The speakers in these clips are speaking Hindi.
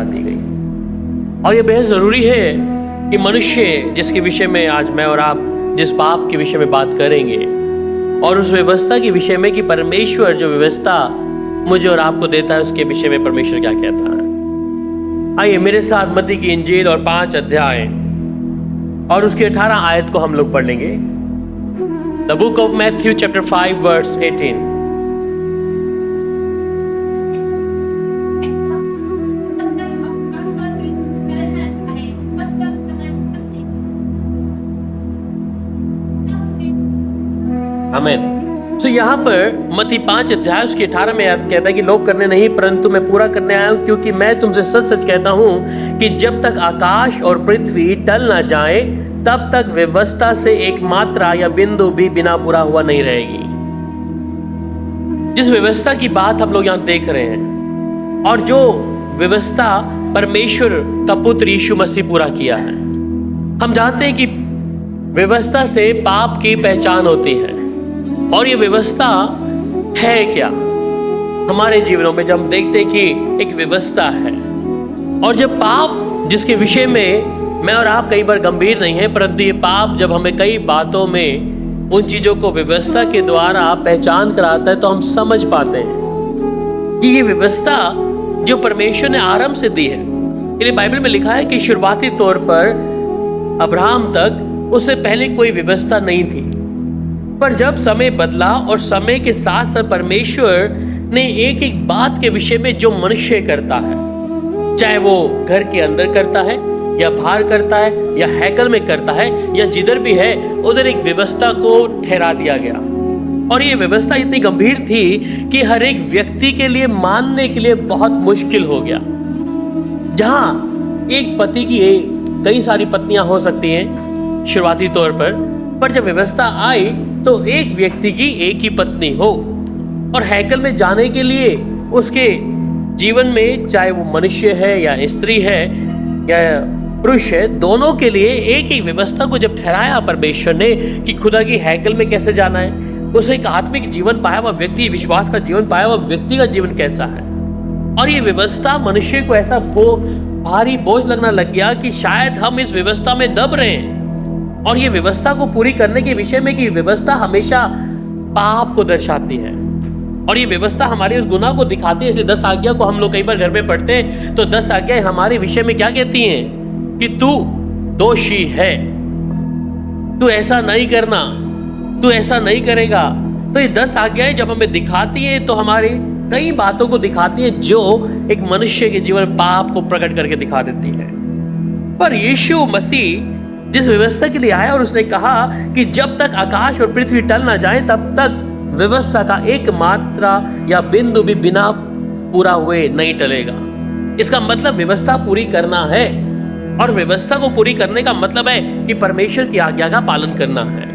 बना दी गई। और ये बेहद ज़रूरी है कि मनुष्य जिसके विषय में आज मैं और आप जिस पाप के विषय में बात करेंगे और उस व्यवस्था के विषय में कि परमेश्वर जो व्यवस्था मुझे और आपको देता है उसके विषय में परमेश्वर क्या कहता है। आइए मेरे साथ मत्ती की इंजील और 5 अध्याय और उसके 18 आयत को हम लोग पढ़ लेंगे। The book of Matthew chapter 5 verse 18। आमीन। तो यहाँ पर मत्ती 5 अध्याय उसके 18 में कहता है कि लोग करने नहीं परंतु मैं पूरा करने आया हूँ, क्योंकि मैं तुमसे सच सच कहता हूँ कि जब तक आकाश और पृथ्वी टल ना जाए तब तक व्यवस्था से एक मात्रा या बिंदु भी बिना पूरा हुआ नहीं रहेगी। जिस व्यवस्था की बात हम लोग यहाँ देख रहे हैं और जो व्यवस्था परमेश्वर का पुत्र यीशु मसीह पूरा किया है, हम जानते हैं कि व्यवस्था से पाप की पहचान होती है। और ये व्यवस्था है क्या हमारे जीवनों में, जब हम देखते हैं कि एक व्यवस्था है। और जब पाप जिसके विषय में मैं और आप कई बार गंभीर नहीं है, परंतु ये पाप जब हमें कई बातों में उन चीज़ों को व्यवस्था के द्वारा पहचान कराता है तो हम समझ पाते हैं कि ये व्यवस्था जो परमेश्वर ने आरंभ से दी है। इसलिए बाइबल में लिखा है कि शुरुआती तौर पर अब्राहम तक उससे पहले कोई व्यवस्था नहीं थी, पर जब समय बदला और समय के साथ साथ परमेश्वर ने एक एक बात के विषय में जो मनुष्य करता है, चाहे वो घर के अंदर करता है या बाहर करता है या हैकल में करता है या जिधर भी है, उधर एक व्यवस्था को ठहरा दिया गया। और ये व्यवस्था इतनी गंभीर थी कि हर एक व्यक्ति के लिए मानने के लिए बहुत मुश्किल हो गया। जहां एक पति की कई सारी पत्नियां हो सकती हैं शुरुआती तौर पर जब व्यवस्था आई तो एक व्यक्ति की एक ही पत्नी हो। और हैकल में जाने के लिए उसके जीवन में, चाहे वो मनुष्य है या स्त्री है या पुरुष है, दोनों के लिए एक ही व्यवस्था को जब ठहराया परमेश्वर ने कि खुदा की हैकल में कैसे जाना है, उसे एक आत्मिक जीवन पाया हुआ व्यक्ति, विश्वास का जीवन पाया हुआ व्यक्ति का जीवन कैसा है। और ये व्यवस्था मनुष्य को ऐसा भारी बोझ लगना लग गया कि शायद हम इस व्यवस्था में दब रहे हैं। और ये व्यवस्था को पूरी करने के विषय में कि व्यवस्था हमेशा पाप को दर्शाती है और ये व्यवस्था हमारे उस गुनाह को दिखाती है। इसलिए 10 आज्ञा को हम लोग कई बार घर में पढ़ते हैं तो 10 आज्ञाएं हमारे विषय में क्या कहती हैं कि तू दोषी है, तू ऐसा नहीं करना, तू ऐसा नहीं करेगा। तो ये 10 आज्ञाएं जब हमें दिखाती हैं तो हमारी कई बातों को दिखाती हैं जो एक मनुष्य के जीवन में पाप को प्रकट करके दिखा देती है। पर यीशु मसीह जिस व्यवस्था के लिए आया और उसने कहा कि जब तक आकाश और पृथ्वी टल ना जाए तब तक व्यवस्था का एक मात्रा या बिंदु भी बिना पूरा हुए नहीं टलेगा। इसका मतलब व्यवस्था पूरी करना है और व्यवस्था को पूरी करने का मतलब है कि परमेश्वर की आज्ञा का पालन करना है।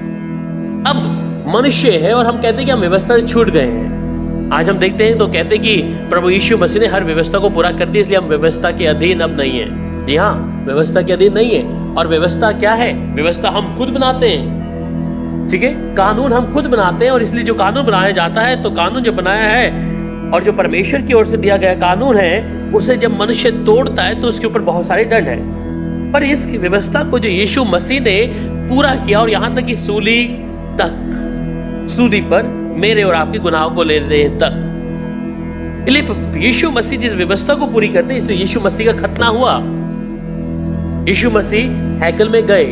अब मनुष्य है और हम कहते हैं कि हम व्यवस्था से छूट गए हैं। आज हम देखते हैं तो कहते हैं कि प्रभु यीशु मसीह ने हर व्यवस्था को पूरा कर दिया, इसलिए हम व्यवस्था के अधीन अब नहीं है। जी हाँ, व्यवस्था के अधीन नहीं है। और व्यवस्था क्या है? व्यवस्था हम खुद बनाते हैं, ठीक है। कानून हम खुद बनाते हैं और इसलिए जो कानून बनाया जाता है, तो कानून जो बनाया है और जो परमेश्वर की ओर से दिया गया कानून है, उसे जब मनुष्य तोड़ता है तो उसके ऊपर बहुत सारे दंड है। पर इस व्यवस्था को जो यीशु मसीह ने पूरा किया और यहाँ तक कि सूली पर मेरे और आपके गुनाहों को ले लेने तक, इसलिए यीशु मसीह जिस व्यवस्था को पूरी करते हैं, इसलिए यीशु मसीह का खतना हुआ। यीशु मसीह हैकल में गए।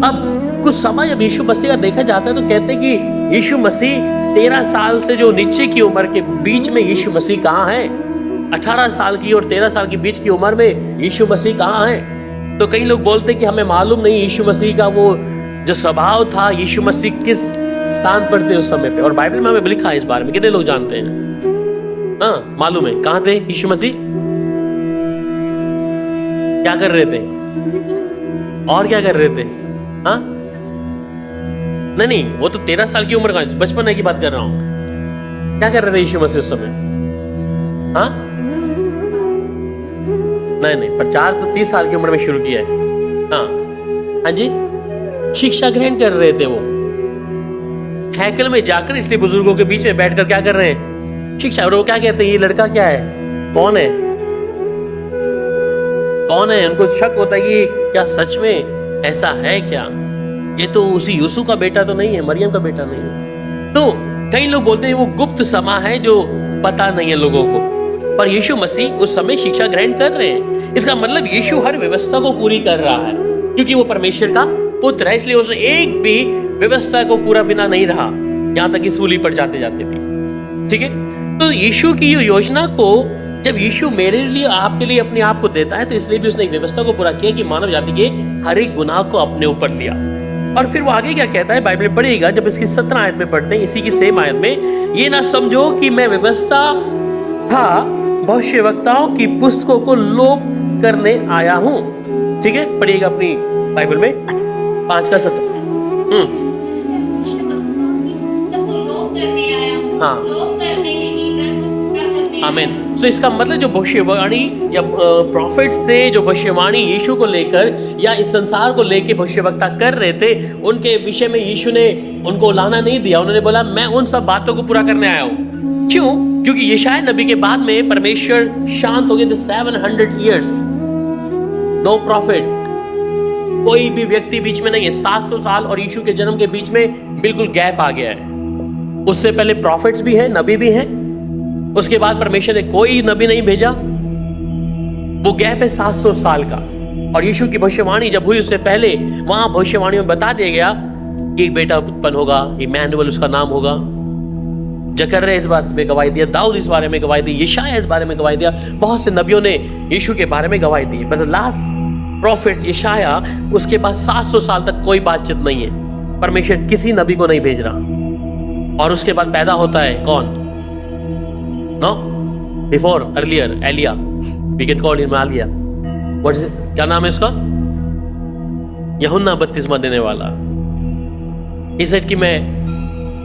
अब कुछ समय जब यीशु मसीह का देखा जाता है तो कहते हैं कि यीशु मसीह 13 साल से जो नीचे की उम्र के बीच में यीशु मसीह कहाँ है? 18 साल की और 13 साल के बीच की उम्र में यीशु मसीह कहाँ है? तो कई लोग बोलते हैं कि हमें मालूम नहीं यीशु मसीह का वो जो स्वभाव था, यीशु मसीह किस स्थान पर थे उस समय पे। और बाइबल में हमें लिखा है इस बारे में, कितने लोग जानते हैं? हाँ, मालूम है कहाँ थे यीशु मसीह? क्या कर रहे थे और क्या कर रहे थे? हाँ, नहीं, वो तो 13 साल की उम्र का, बचपन की बात कर रहा हूं। क्या कर रहे थे यीशु मसीह उस समय? हाँ, नहीं, प्रचार तो 30 साल की उम्र में शुरू किया है। हाँ जी, शिक्षा ग्रहण कर रहे थे वो हैकल में जाकर, इसलिए बुजुर्गों के बीच में बैठकर क्या कर रहे हैं? शिक्षा। और वो क्या कहते हैं, ये लड़का क्या है, कौन है? कौन है, उनको शक होता है कि क्या सच में ऐसा है क्या, ये तो उसी यूसुफ का बेटा तो नहीं है, मरियम का बेटा नहीं है। तो कई लोग बोलते हैं वो गुप्त समा है जो पता नहीं है लोगों को, पर यीशु मसीह उस समय शिक्षा ग्रहण कर रहे हैं। इसका मतलब यीशु हर व्यवस्था को पूरी कर रहा है, क्योंकि वो परमेश्वर का पुत्र है, इसलिए उसने एक भी व्यवस्था को पूरा बिना नहीं रहा, यहाँ तक कि सूली पर जाते जाते भी। ठीक है, तो यीशु की योजना को जब यीशु मेरे लिए आपके लिए अपने आप को देता है, तो इसलिए भी उसने एक व्यवस्था को पूरा किया कि मानव जाति के हर एक गुनाह को अपने ऊपर लिया। और फिर वो आगे क्या कहता है, बाइबल में पढ़िएगा, जब इसकी 17 आयत में पढ़ते हैं, इसी की सेम आयत में, ये ना समझो कि मैं व्यवस्था था भविष्यवक्ताओं की पुस्तकों को लोप करने आया हूं। ठीक है, पढ़िएगा अपनी बाइबल में 5:17। हाँ, आमीन। तो इसका मतलब जो भविष्यवाणी या प्रॉफिट्स थे, जो भविष्यवाणी यीशु को लेकर या इस संसार को लेकर भविष्यवक्ता कर रहे थे, उनके विषय में यीशु ने उनको लाना नहीं दिया। उन्होंने बोला मैं उन सब बातों को पूरा करने आया हूं। क्यों? क्योंकि यशायाह नबी के बाद में परमेश्वर शांत हो गए थे 700 years, नो प्रॉफिट, कोई भी व्यक्ति बीच में नहीं है। 700 साल और यीशु के जन्म के बीच में बिल्कुल गैप आ गया है। उससे पहले प्रॉफिट्स भी है, नबी भी है, उसके बाद परमेश्वर ने कोई नबी नहीं भेजा। वो गैप है 700 साल का। और यीशु की भविष्यवाणी जब हुई, उससे पहले वहां भविष्यवाणी में बता दिया गया कि एक बेटा उत्पन्न होगा, इमैनुअल उसका नाम होगा। जकर्या इस बात में गवाही दिया, दाऊद इस बारे में गवाही दी, यशायाह इस बारे में गवाही दिया, बहुत से नबियों ने यीशु के बारे में गवाही दी। बट लास्ट प्रॉफिट यशायाह, उसके बाद 700 साल तक कोई बातचीत नहीं है, परमेश्वर किसी नबी को नहीं भेज रहा। और उसके बाद पैदा होता है कौन? No, before earlier Elijah, we can call him Elijah. What is it, क्या नाम है इसका? यूहन्ना बपतिस्मा देने वाला। इस सेड कि मैं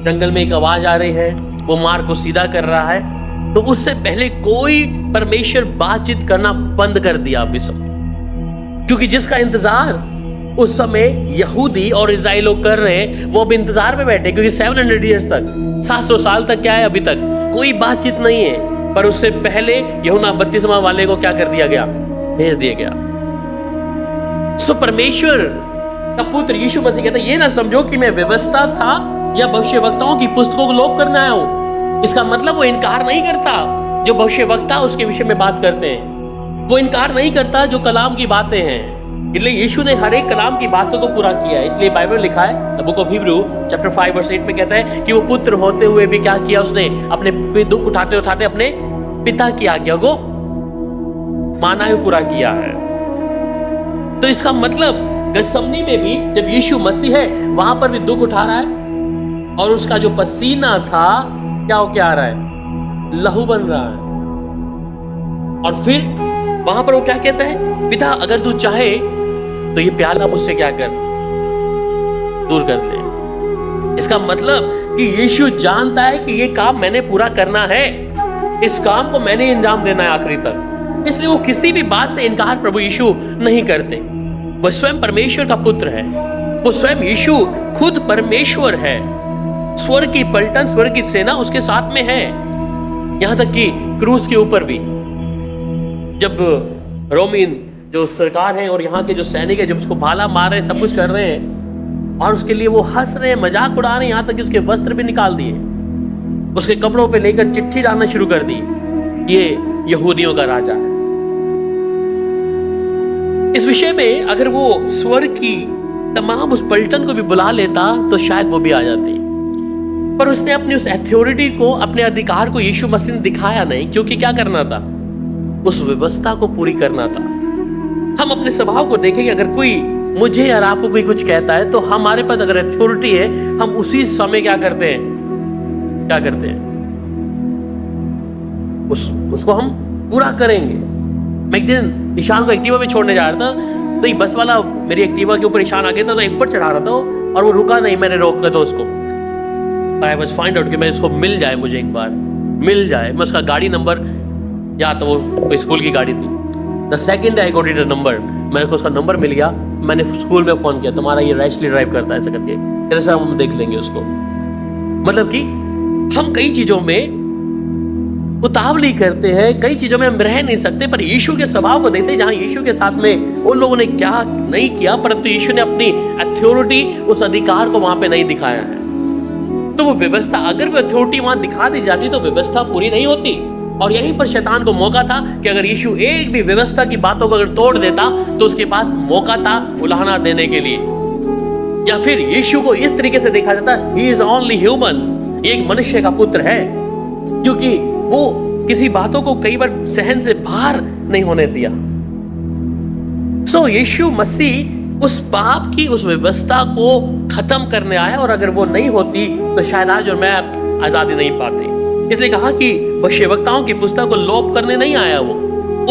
जंगल में एक आवाज आ रही है, वो मार्ग को सीधा कर रहा है। तो उससे पहले कोई परमेश्वर बातचीत करना बंद कर दिया अभी सब, क्योंकि जिसका इंतजार उस समय यहूदी और इस्राएल लोग कर रहे हैं, वो अब इंतजार में बैठे, क्योंकि 700 years तक, 700 साल तक क्या है, अभी तक कोई बातचीत नहीं है। पर उससे पहले यूहन्ना बपतिस्मा वाले को क्या कर दिया गया? भेज दिया गया। सो परमेश्वर का पुत्र यीशु मसीह कहता है ये ना समझो कि मैं व्यवस्था था या भविष्यवक्ताओं की पुस्तकों को लोप करने आया हूं। इसका मतलब वो इनकार नहीं करता जो भविष्यवक्ता उसके विषय में बात करते हैं, वो इनकार नहीं करता जो कलाम की बातें हैं। इसलिए यीशु ने हर एक कलाम की बातों को पूरा किया है। इसलिए बाइबल में लिखा है, the book of Hebrew chapter 5:8 में कहता है कि वो पुत्र होते हुए भी क्या किया, उसने अपने दुख उठाते उठाते अपने पिता की आज्ञा को माना ही पूरा किया है। तो इसका मतलब गethsemane में भी जब यीशु मसीह है, वहां पर भी दुख उठा रहा है, और उसका जो पसीना था क्या हो क्या आ रहा है? लहू बन रहा है। और फिर वहां पर वो क्या कहता है? पिता अगर तू चाहे तो ये प्याला मुझसे क्या कर, दूर कर दे। इसका मतलब कि यीशु जानता है कि ये काम मैंने पूरा करना है, इस काम को मैंने अंजाम देना है आखिरी तक। इसलिए वो किसी भी बात से इनकार प्रभु यीशु नहीं करते। वह स्वयं परमेश्वर का पुत्र है, वो स्वयं यीशु खुद परमेश्वर है। स्वर्ग की पलटन, स्वर्ग की सेना उसके साथ में है। यहां तक कि क्रूस के ऊपर भी जब रोमीन जो सरकार है और यहाँ के जो सैनिक है जब उसको भाला मार रहे हैं, सब कुछ कर रहे हैं, और उसके लिए वो हंस रहे हैं, मजाक उड़ा रहे हैं, यहाँ तक कि उसके वस्त्र भी निकाल दिए, उसके कपड़ों पे लेकर चिट्ठी डालना शुरू कर दी, ये यहूदियों का राजा है। इस विषय में अगर वो स्वर्ग की तमाम उस पलटन को भी बुला लेता तो शायद वो भी आ जाती, पर उसने अपनी उस अथॉरिटी को, अपने अधिकार को यीशु मसीह ने दिखाया नहीं, क्योंकि क्या करना था? उस व्यवस्था को पूरी करना था। हम अपने स्वभाव को देखें कि अगर कोई मुझे या आपको कोई कुछ कहता है तो हमारे पास अगर अथॉरिटी है, हम उसी समय क्या करते हैं? क्या करते हैं? उसको हम पूरा करेंगे। मैं एक दिन ईशान को एक्टिवा में छोड़ने जा रहा था, तो ये बस वाला मेरी एक्टिवा के ऊपर ईशान आ गया था, तो एक पर चढ़ा रहा था और वो रुका नहीं, मैंने रोका था उसको। आई वाज फाइंड आउट कि मैं इसको मिल जाए, मुझे एक बार मिल जाए, मैं उसका गाड़ी नंबर, या तो वो कोई स्कूल की गाड़ी थी, the second I got it a number, मेरे को उसका नंबर मिल गया। मैंने स्कूल में फोन किया, तुम्हारा ये रैशली ड्राइव करता है ऐसा करके, कहते सर हम देख लेंगे उसको। मतलब कि हम कई चीजों में उतावली करते हैं, कई चीजों में हम रह नहीं सकते, पर यीशु के स्वभाव को देखते हैं जहां यीशु के साथ में उन लोगों ने क्या नहीं किया, परंतु यीशु ने अपनी अथॉरिटी, उस अधिकार को वहां पे नहीं दिखाया है। तो वो व्यवस्था, अगर वो अथॉरिटी वहां दिखा दी जाती तो व्यवस्था पूरी नहीं होती। और यहीं पर शैतान को मौका था कि अगर यीशु एक भी व्यवस्था की बातों को अगर तोड़ देता तो उसके पास मौका था उलाहना देने के लिए, या फिर यीशु को इस तरीके से देखा जाता, ही इज ओनली ह्यूमन, एक मनुष्य का पुत्र है, क्योंकि वो किसी बातों को कई बार सहन से बाहर नहीं होने दिया। सो यीशु मसीह उस पाप की उस व्यवस्था को खत्म करने आया, और अगर वो नहीं होती तो शायद आज और मैं आजादी नहीं पाते। इसलिए कहा कि भविष्यवक्ताओं की पुस्तक को लोप करने नहीं आया वो,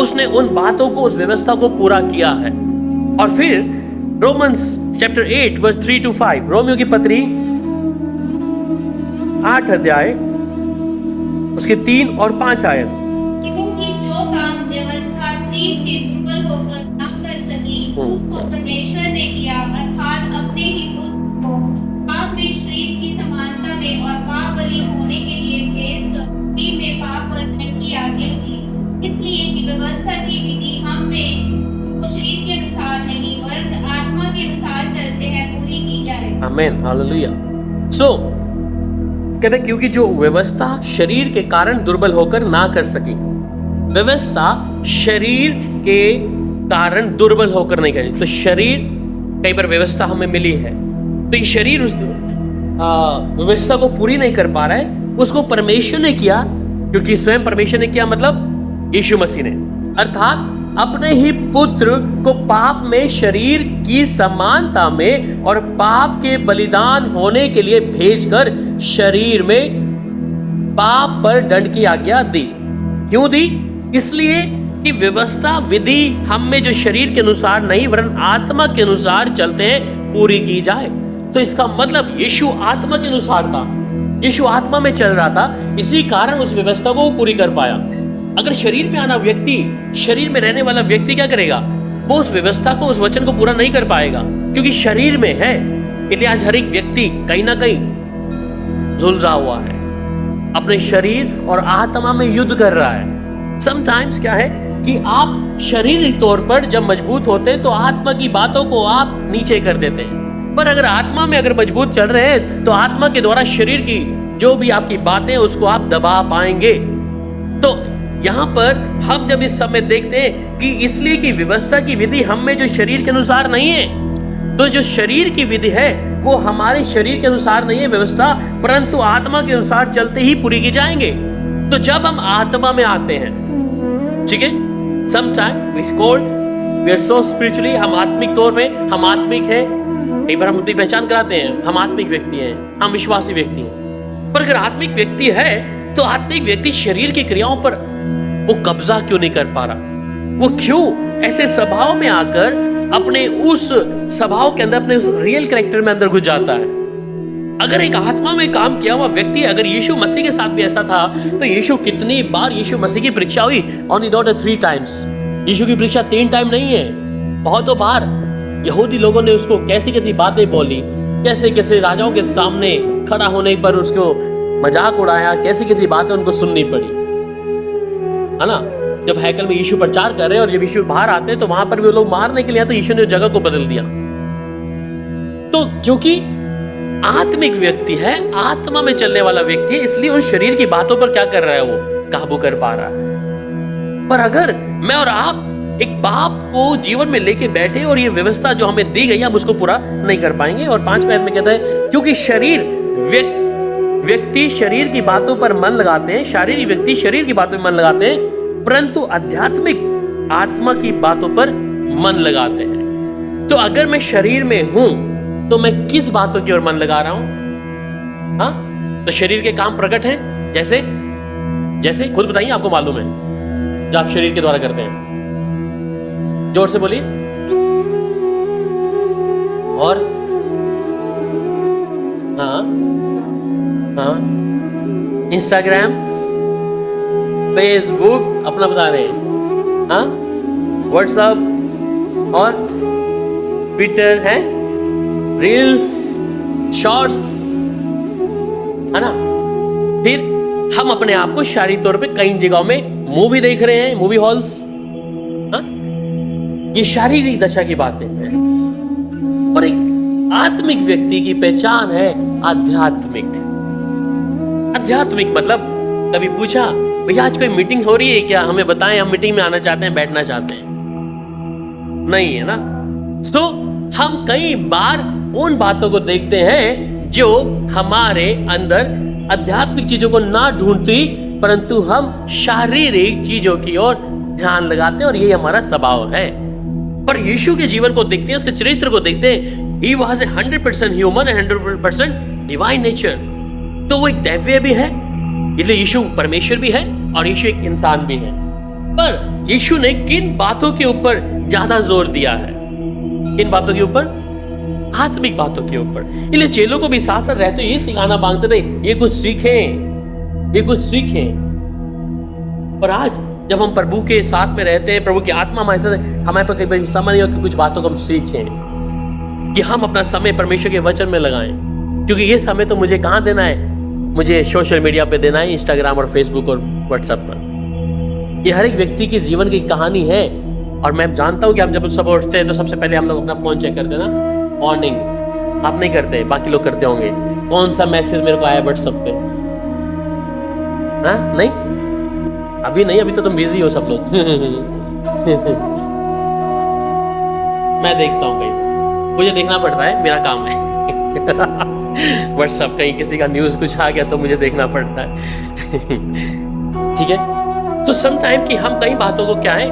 उसने उन बातों को, उस व्यवस्था को पूरा किया है। और फिर Romans chapter 8 verse 3 to 5, Romiyo की पत्री 8 अध्याय उसके 3 और 5 आयत। क्योंकि जो काम व्यवस्था शरीर के ऊपर होकर न कर सकी, उसको परमेश्वर ने किया, अर्थात अपने ही पुत्र को पाप में शरीर की समानता में और पाप बलि होने के लिए भेजकर शरीर में पाप पर दंड की आज्ञा दी, इसलिए कि व्यवस्था की विधि हम में शरीर के अनुसार नहीं वरन आत्मा के अनुसार चलते हैं पूरी की जाए। आमीन, हालेलुया। सो कहते हैं क्योंकि जो व्यवस्था शरीर के कारण दुर्बल होकर ना कर सकी, व्यवस्था शरीर के कारण दुर्बल होकर नहीं करी। तो शरीर, कई बार व्यवस्था हमें मिली है, तो ये शरीर उस व्यवस्था को पूरी नहीं कर पा रहा है, उसको परमेश्वर ने किया, क्योंकि स्वयं परमेश्वर ने किया, मतलब यीशु मसीह ने, अर्थात अपने ही पुत्र को पाप में शरीर की समानता में और पाप के बलिदान होने के लिए भेजकर शरीर में पाप पर दंड की आज्ञा दी। क्यों दी? इसलिए कि व्यवस्था विधि हम में जो शरीर के अनुसार नहीं वरन आत्मा के अनुसार चलते हैं पूरी की जाए। तो इसका मतलब यीशु आत्मा के अनुसार था, यीशु आत्मा में चल रहा था, इसी कारण उस व्यवस्था को पूरी कर पाया। अगर शरीर में आना व्यक्ति, शरीर में रहने वाला व्यक्ति क्या करेगा? वो उस व्यवस्था को, उस वचन को पूरा नहीं कर पाएगा, क्योंकि शरीर में है। इसलिए आज हर एक व्यक्ति कहीं ना कहीं झुलझा हुआ है, अपने शरीर और आत्मा में युद्ध कर रहा है। समटाइम्स क्या है कि आप शारीरिक तौर पर जब मजबूत होते हैं तो आत्मा की बातों को आप नीचे कर देते हैं, पर अगर आत्मा में अगर मजबूत चल रहे हैं तो आत्मा के द्वारा शरीर की जो भी आपकी बातें उसको आप दबा पाएंगे। तो यहाँ पर हम जब इस समय देखते हैं कि इसलिए कि व्यवस्था की विधि हम में जो शरीर के अनुसार नहीं है, तो जो शरीर की विधि है वो हमारे शरीर के अनुसार नहीं है व्यवस्था, परंतु आत्मा के अनुसार चलते ही पूरी की जाएंगे। तो जब हम आत्मा में आते हैं, ठीक है, sometime we called we are so spiritually, हम आत्मिक तौर पे हम आत्मिक है, कई बार हम अपनी पहचान कराते हैं हम आत्मिक व्यक्ति हैं, हम विश्वासी व्यक्ति हैं। पर अगर आत्मिक व्यक्ति है तो आत्मिक व्यक्ति शरीर की क्रियाओं पर वो कब्जा क्यों नहीं कर पा रहा? वो क्यों ऐसे स्वभाव में आकर अपने उस स्वभाव के अंदर, अपने उस रियल कैरेक्टर में अंदर घुस जाता है? अगर एक आत्मा में काम किया हुआ व्यक्ति, अगर यीशु मसीह के साथ भी ऐसा था, तो यीशु कितनी बार यीशु मसीह की परीक्षा हुई? Only not 3 times। यीशु की परीक्षा 3 टाइम नहीं है, बहुतों बार यहूदी लोगों ने उसको कैसी कैसी बातें बोली, कैसे कैसे राजाओं के सामने खड़ा होने पर उसको मजाक उड़ाया, कैसी कैसी बातें उनको सुननी पड़ी, है ना। जब हैकल में यीशु प्रचार कर रहे हैं और जब यीशु बाहर आते हैं तो वहां पर भी लोग मारने के लिए, तो यीशु ने जगह को बदल दिया। तो क्योंकि आत्मिक व्यक्ति है, आत्मा में चलने वाला व्यक्ति है, इसलिए उस शरीर की बातों पर क्या कर रहा है? वो काबू कर पा रहा है। पर अगर मैं और आप एक पाप को जीवन में लेके बैठे और ये व्यवस्था जो हमें दी गई है हम उसको पूरा नहीं कर पाएंगे। और 5 पैर में कहता है क्योंकि शरीर व्यक्ति शरीर की बातों पर मन लगाते हैं, शारीरिक व्यक्ति शरीर की बातों में मन लगाते हैं, परंतु आध्यात्मिक आत्मा की बातों पर मन लगाते हैं। तो अगर मैं शरीर में हूं तो मैं किस बातों की ओर मन लगा रहा हूं? हाँ, तो शरीर के काम प्रकट हैं, जैसे जैसे खुद बताइए, आपको मालूम है जो आप शरीर के द्वारा करते हैं, जोर से बोलिए। और हाँ हाँ, इंस्टाग्राम, फेसबुक अपना बता रहे हैं, हाँ, व्हाट्सएप और ट्विटर है, रील्स, शॉर्ट्स, है ना। फिर हम अपने आप को शारीरिक तौर पे कई जगहों में मूवी देख रहे हैं, मूवी हॉल्स, ये शारीरिक दशा की बातें हैं। और एक आत्मिक व्यक्ति की पहचान है आध्यात्मिक। आध्यात्मिक मतलब, कभी पूछा भैया आज कोई मीटिंग हो रही है क्या, हमें बताएं, हम मीटिंग में आना चाहते हैं, बैठना चाहते हैं? नहीं है ना। सो हम कई बार उन बातों को देखते हैं जो हमारे अंदर आध्यात्मिक चीजों को ना ढूंढती, परंतु हम शारीरिक चीजों की ओर ध्यान लगाते हैं, और ये हमारा स्वभाव है। पर यीशु के जीवन को देखते हैं, उसके चरित्र को देखते हैं, he was 100% human and 100% divine nature. तो वो एक दैवीय भी है, इसलिए यीशु परमेश्वर भी है और यीशु एक इंसान भी है। पर यीशु ने किन बातों के ऊपर ज्यादा जोर दिया है? किन बातों के ऊपर? आत्मिक बातों के ऊपर। इसलिए चेलों को भी साथ साथ रहते ये सिखाना मांगते थे, ये कुछ सीखें, ये कुछ सीखें। पर आज जब हम प्रभु के साथ में रहते हैं, प्रभु की आत्मा हमारे साथ, हमारे पर कई बार समय नहीं होता कि कुछ बातों को हम सीखें, कि हम अपना समय परमेश्वर के वचन में लगाएं। क्योंकि ये समय तो मुझे कहाँ देना है? मुझे सोशल मीडिया पे देना है, इंस्टाग्राम और फेसबुक और व्हाट्सएप पर। ये हर एक व्यक्ति के जीवन की कहानी है। और मैं जानता हूँ कि हम जब सब उठते हैं तो सबसे पहले हम लोग अपना फोन चेक करते हैं ना, मॉर्निंग। आप नहीं करते, बाकी लोग करते होंगे। कौन सा मैसेज मेरे को आया व्हाट्सएप पे? हाँ, नहीं, अभी नहीं, अभी तो तुम बिजी हो सब लोग। मैं देखता हूँ, कहीं मुझे देखना पड़ता है, मेरा काम है। व्हाट्सएप, कहीं किसी का न्यूज़ कुछ आ गया तो मुझे देखना पड़ता है। ठीक है। तो सम टाइम कि हम कई बातों को क्या है,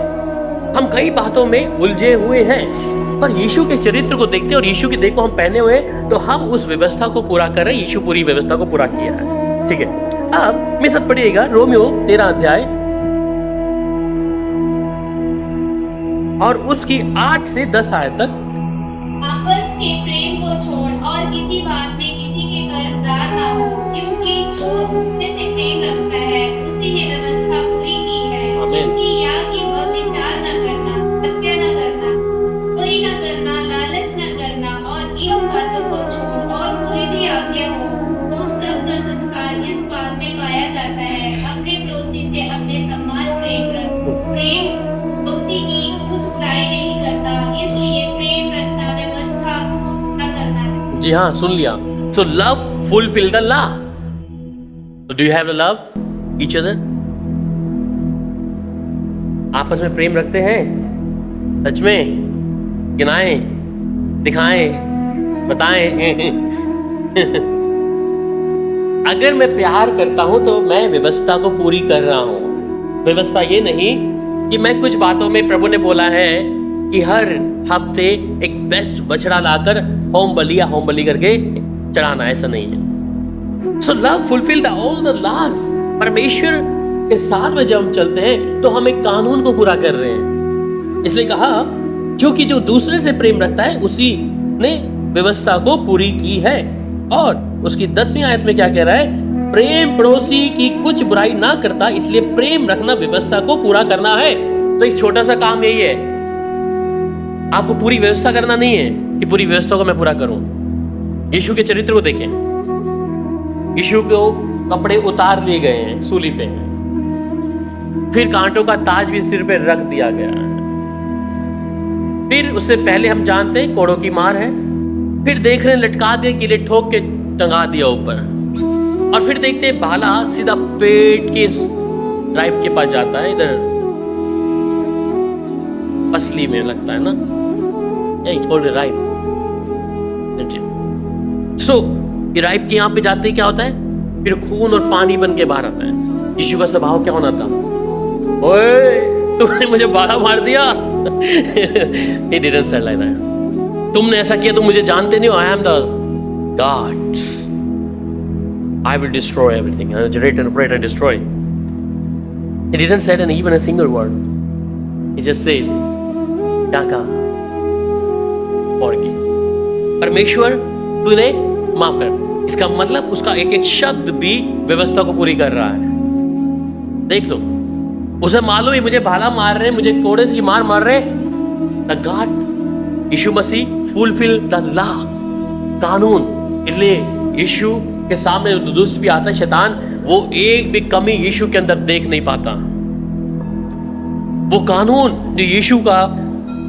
हम कई बातों में उलझे हुए हैं, पर यीशु के चरित्र को देखते हैं और यीशु की देखो हम पहने हुए, तो हम उस व्यवस्था को पूरा कर रहे हैं। यीशु पूरी व्यवस्था को पूरा किया है। ठीक है। अब मेरे साथ पढ़िएगा रोमियो 13 अध्याय और उसकी 8 से 10 आयत तक। आपस के प्रेम को छोड़ और किसी बात में किसी के कर्जदार ना हो, क्योंकि जो उसमें से प्रेम रखता है उसी ने व्यवस्था पूरी की है। क्योंकि या कि वह विचार न करना, हत्या न करना, चोरी न करना, लालच न करना, और इन बातों को छोड़ और कोई भी आज्ञा हो, तो सबका संसार इस बात में पाया जाता है, अपने पड़ोसी से अपने समान प्रेम रखो। प्रेम पड़ोसी की कुछ बुराई नहीं करता, इसलिए प्रेम रखना व्यवस्था को पूरा करना है। जी हाँ, सुन लिया। So love fulfill the law. So do you have the love each other? आपस में प्रेम रखते हैं सच में? गिनाएं, दिखाएं, बताएं। अगर मैं प्यार करता हूं तो मैं व्यवस्था को पूरी कर रहा हूं। व्यवस्था ये नहीं कि मैं कुछ बातों में, प्रभु ने बोला है कि हर हफ्ते एक बेस्ट बछड़ा लाकर होम बलि करके चढ़ाना, ऐसा नहीं है। So love fulfil all the laws. परमेश्वर के साथ में जब हम चलते हैं तो हम एक कानून को पूरा कर रहे हैं। इसलिए कहा जो कि जो दूसरे से प्रेम रखता है उसी ने व्यवस्था को पूरी की है। और उसकी 10वीं आयत में क्या कह रहा है? प्रेम पड़ोसी की कुछ बुराई ना करता, इसलिए प्रेम रखना व्यवस्था को पूरा करना है। तो एक छोटा सा काम यही है, आपको पूरी व्यवस्था करना नहीं है कि पूरी व्यवस्था को मैं पूरा करूं। यीशु के चरित्र को देखें, यीशु को कपड़े उतार लिए गए हैं सूली पे, फिर कांटों का ताज भी सिर पे रख दिया गया है। फिर उससे पहले हम जानते हैं कोड़ों की मार है, फिर देख रहे हैं लटका दिए, किले ठोक के टंगा दिया ऊपर, और फिर देखते हैं भाला सीधा पेट के राइप के पास जाता है, इधर पसली में लगता है ना, राइप। सो ये राइप के यहाँ पे जाते ही क्या होता है? फिर खून और पानी बन के बाहर आता है। यीशु का स्वभाव क्या होना था? ओए, तुमने मुझे भाला मार दिया। He didn't say like that. तुमने ऐसा किया, तुम मुझे जानते नहीं हो। I am the God. I will destroy everything. I will generate and operate and destroy. He didn't say even a single word. He just said, क्या कहा? Forgive. परमेश्वर तूने माफ कर। इसका मतलब उसका एक एक शब्द भी व्यवस्था को पूरी कर रहा है। देख लो, उसे मालूम है मुझे भाला मार रहे, मुझे कोड़े से मार रहे। The God Yeshu Masih fulfil the law, कानून। इसलिए यीशु के सामने दुष्ट भी आता है, शैतान, वो एक भी कमी यीशु के अंदर देख नहीं पाता। वो कानून जो यीशु का,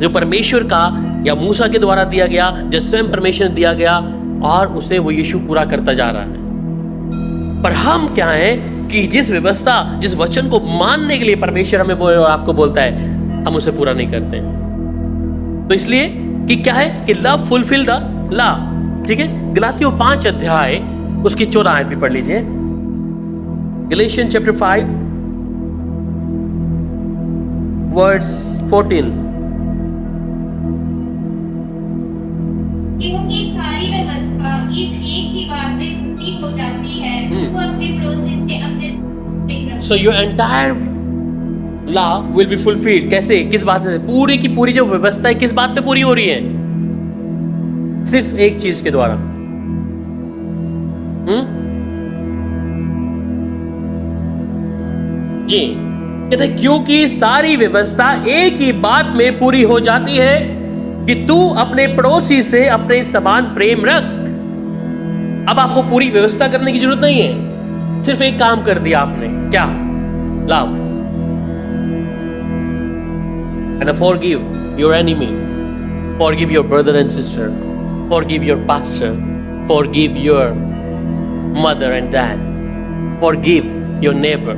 जो परमेश्वर का या मूसा के द्वारा दिया गया, जो स्वयं परमेश्वर ने दिया गया, और उसे वो यीशु पूरा करता जा रहा है। पर हम क्या हैं कि जिस व्यवस्था, जिस वचन को मानने के लिए परमेश्वर हमें आपको बोलता है, हम उसे पूरा नहीं करते हैं। तो इसलिए कि क्या है कि लव फुलफिल द लॉ। ठीक है, गलातियों 5 अध्याय उसकी 14 आयत भी पढ़ लीजिए। Galatians chapter 5 verse 14। क्योंकि सारी व्यवस्था इस एक ही बात में पूरी हो जाती है, तो अपने पड़ोसी से अपने So your entire law will be fulfilled. कैसे, किस बात से? पूरी की पूरी जो व्यवस्था है किस बात पे पूरी हो रही है? सिर्फ एक चीज के द्वारा। जी कहते हैं, क्योंकि सारी व्यवस्था एक ही बात में पूरी हो जाती है कि तू अपने पड़ोसी से अपने समान प्रेम रख। अब आपको पूरी व्यवस्था करने की जरूरत नहीं है, सिर्फ एक काम कर दिया आपने, क्या? Love. And forgive your enemy, forgive your brother and sister, forgive your pastor, forgive your mother and dad, forgive your neighbor,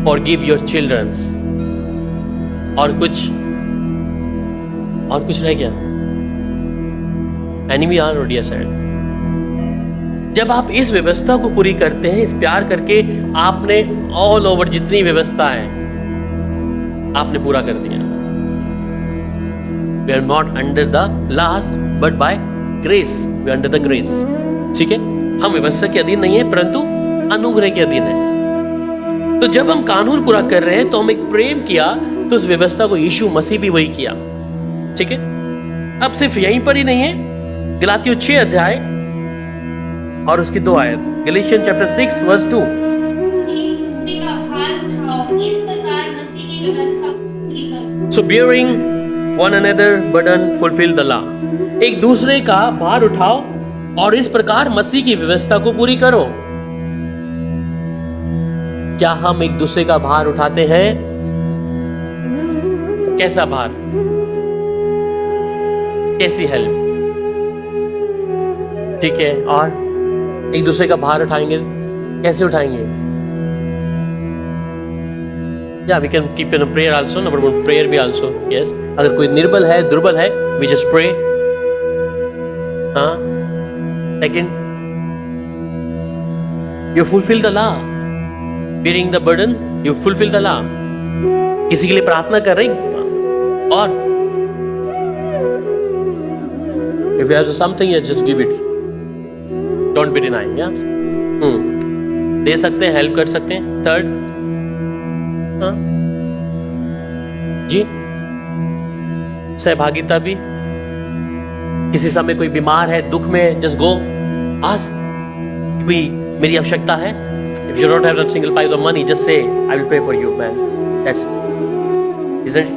forgive your children. और कुछ रह गया? Enemy already said. जब आप इस व्यवस्था को पूरी करते हैं, इस प्यार करके, आपने ऑल ओवर जितनी व्यवस्था है आपने पूरा कर दिया। We are not under the laws, but by grace. We are under the grace. ठीक है, हम व्यवस्था के अधीन नहीं है, परंतु अनुग्रह के अधीन है। तो जब हम कानून पूरा कर रहे हैं तो हम एक प्रेम किया, तो उस व्यवस्था को यीशु मसीह भी वही किया। ठीक है, अब सिर्फ यहीं पर ही नहीं है, गलातियों 6 अध्याय और उसकी 2 आयत। Galatians chapter 6 verse 2। So bearing one another burden, fulfill the law. एक दूसरे का भार उठाओ और इस प्रकार मसीह की व्यवस्था को पूरी करो। क्या हम एक दूसरे का भार उठाते हैं? कैसा भार? कैसी हेल्प? ठीक है, और एक दूसरे का भार उठाएंगे, कैसे उठाएंगे? Yeah, we can keep in a prayer also. Number 1, prayer भी also. Yes. अगर कोई निर्बल है, दुर्बल है, we just pray. हाँ. Second, you fulfill the law. Bearing the burden, you fulfill the law. किसी के लिए प्रार्थना कर रहे हैं, और if you have something, yeah, just give it. Don't be denying. Yeah. दे सकते हैं, हेल्प कर सकते हैं। Third, हाँ जी, सहभागिता भी। किसी समय कोई बीमार है, दुख में, जस्ट गो आस्क, कोई मेरी आवश्यकता है। If you don't have the single pai of money, just say I will pray for you man, that's it.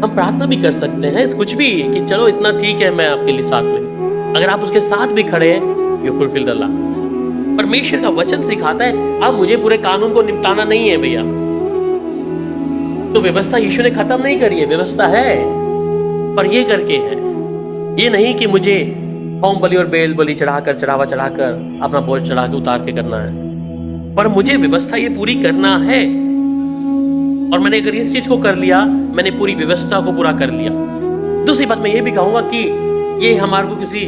हम प्रार्थना भी कर सकते हैं, कुछ भी, कि चलो इतना ठीक है, मैं आपके लिए साथ में। अगर आप उसके साथ भी खड़े हैं, यू फुलफिल द लॉ। परमेश्वर का वचन सिखाता है, अब मुझे पूरे कानून को निपटाना नहीं है भैया। तो व्यवस्था यीशु ने खत्म नहीं करी है, व्यवस्था है, पर ये करके है, ये नहीं कि मुझे होम बलि और बेल बलि चढ़ाकर, चढ़ावा चढ़ाकर, अपना बोझ चढ़ा के उतार के करना है, पर मुझे व्यवस्था ये पूरी करना है। और मैंने अगर इस चीज को कर लिया, मैंने पूरी व्यवस्था को पूरा कर लिया। दूसरी बात मैं ये भी कहूंगा कि ये हमारे को किसी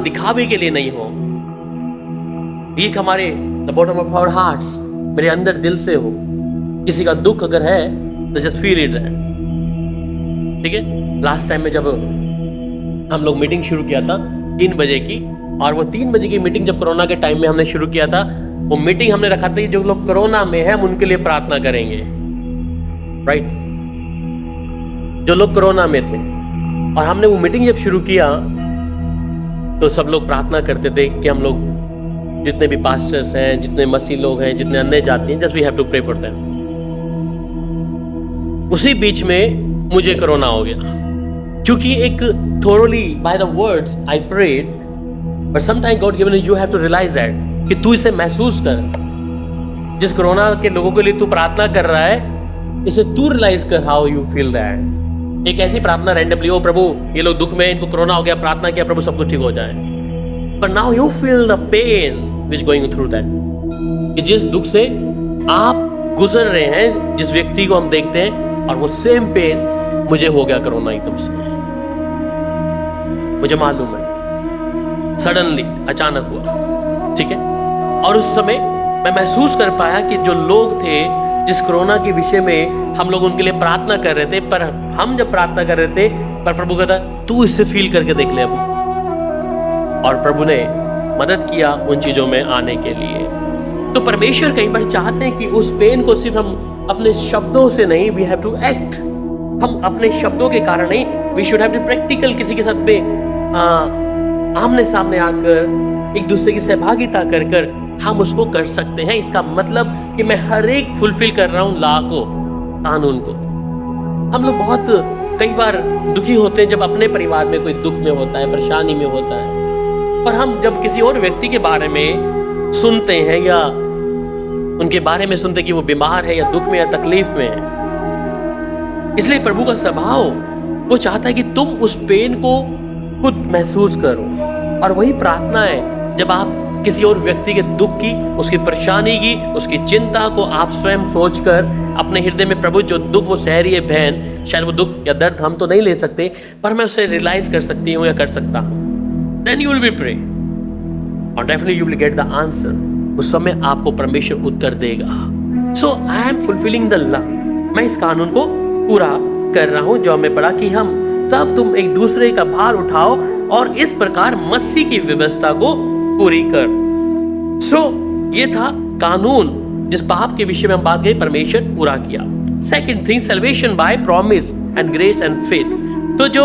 दिखावे के लिए नहीं हो, ये हमारे the bottom of our hearts, मेरे अंदर दिल से हो। किसी का दुख अगर है तो जस्ट फील इट है। ठीक है, लास्ट टाइम में जब हम लोग मीटिंग शुरू किया था 3 बजे की, और वो 3 बजे की मीटिंग जब कोरोना के टाइम में हमने शुरू किया था, वो मीटिंग हमने रखा था जो लोग कोरोना में है हम उनके लिए प्रार्थना करेंगे, राइट? जो लोग कोरोना में थे। और हमने वो मीटिंग जब शुरू किया तो सब लोग प्रार्थना करते थे कि हम लोग जितने भी पास्टर्स हैं, जितने मसीह लोग हैं, जितने अन्य जाति हैं, just we have to pray for them. उसी बीच में मुझे कोरोना हो गया, क्योंकि एक thoroughly by the words I prayed, but sometime God given you have to realise that कि तू इसे महसूस कर। जिस कोरोना के लोगों के लिए तू प्रार्थना कर रहा है, इसे तू रियलाइज कर हाउ यू फील दैट। एक ऐसी प्रार्थना रैंडमली, ओ प्रभु ये लोग दुख में, इनको कोरोना हो गया, प्रार्थना किया प्रभु सब कुछ ठीक हो जाए, but now you feel the pain which going through that, कि जिस दुख से आप गुजर रहे हैं, जिस व्यक्ति को हम देखते हैं, और वो सेम पेन मुझे हो गया कोरोना एकदम से, मुझे मालूम है, सडनली अचानक हुआ, ठीक है। और उस समय मैं महसूस कर पाया कि जो लोग थे जिस कोरोना के विषय में हम लोग उनके लिए प्रार्थना कर रहे थे, पर हम जब प्रार्थना कर रहे थे, पर प्रभु कहता तू इससे फील करके देख ले अभी, और प्रभु ने मदद किया उन चीजों में आने के लिए। तो परमेश्वर कई बार चाहते हैं कि उस पेन को सिर्फ हम अपने शब्दों से नहीं, वी हैव टू एक्ट, हम अपने शब्दों के कारण नहीं, we should have to practical, किसी के साथ आमने सामने आकर एक दूसरे की सहभागिता कर कर हम उसको कर सकते हैं। इसका मतलब कि मैं हर एक फुलफिल कर रहा हूं लॉ को, कानून को। हम लोग बहुत कई बार दुखी होते हैं जब अपने परिवार में कोई दुख में होता है, परेशानी में होता है, पर हम जब किसी और व्यक्ति के बारे में सुनते हैं या उनके बारे में सुनते हैं कि वो बीमार है या दुख में या तकलीफ में है, इसलिए प्रभु का स्वभाव वो चाहता है कि तुम उस पेन को खुद महसूस करो। और वही प्रार्थना है, जब आप किसी और व्यक्ति के दुख की, उसकी परेशानी की, उसकी चिंता को आप स्वयं सोचकर अपने हृदय में, प्रभु जो दुख वो सह रही है बहन, शायद वो दुख या दर्द हम तो नहीं ले सकते, पर मैं उसे रियलाइज कर सकती हूँ या कर सकता हूँ, then you will be pray और definitely you will get the answer। उस समय आपको परमेश्वर उत्तर देगा। So I am fulfilling the law, मैं इस कानून को पूरा कर रहा हूँ जो हमें पढ़ा कि हम तब तुम एक दूसरे का भार उठाओ और इस प्रकार मसीह की व्यवस्था को पूरी कर। So ये था कानून, जिस पाप के विषय में हम बात गई, परमेश्वर पूरा किया। Second thing, salvation by promise and grace and faith. तो जो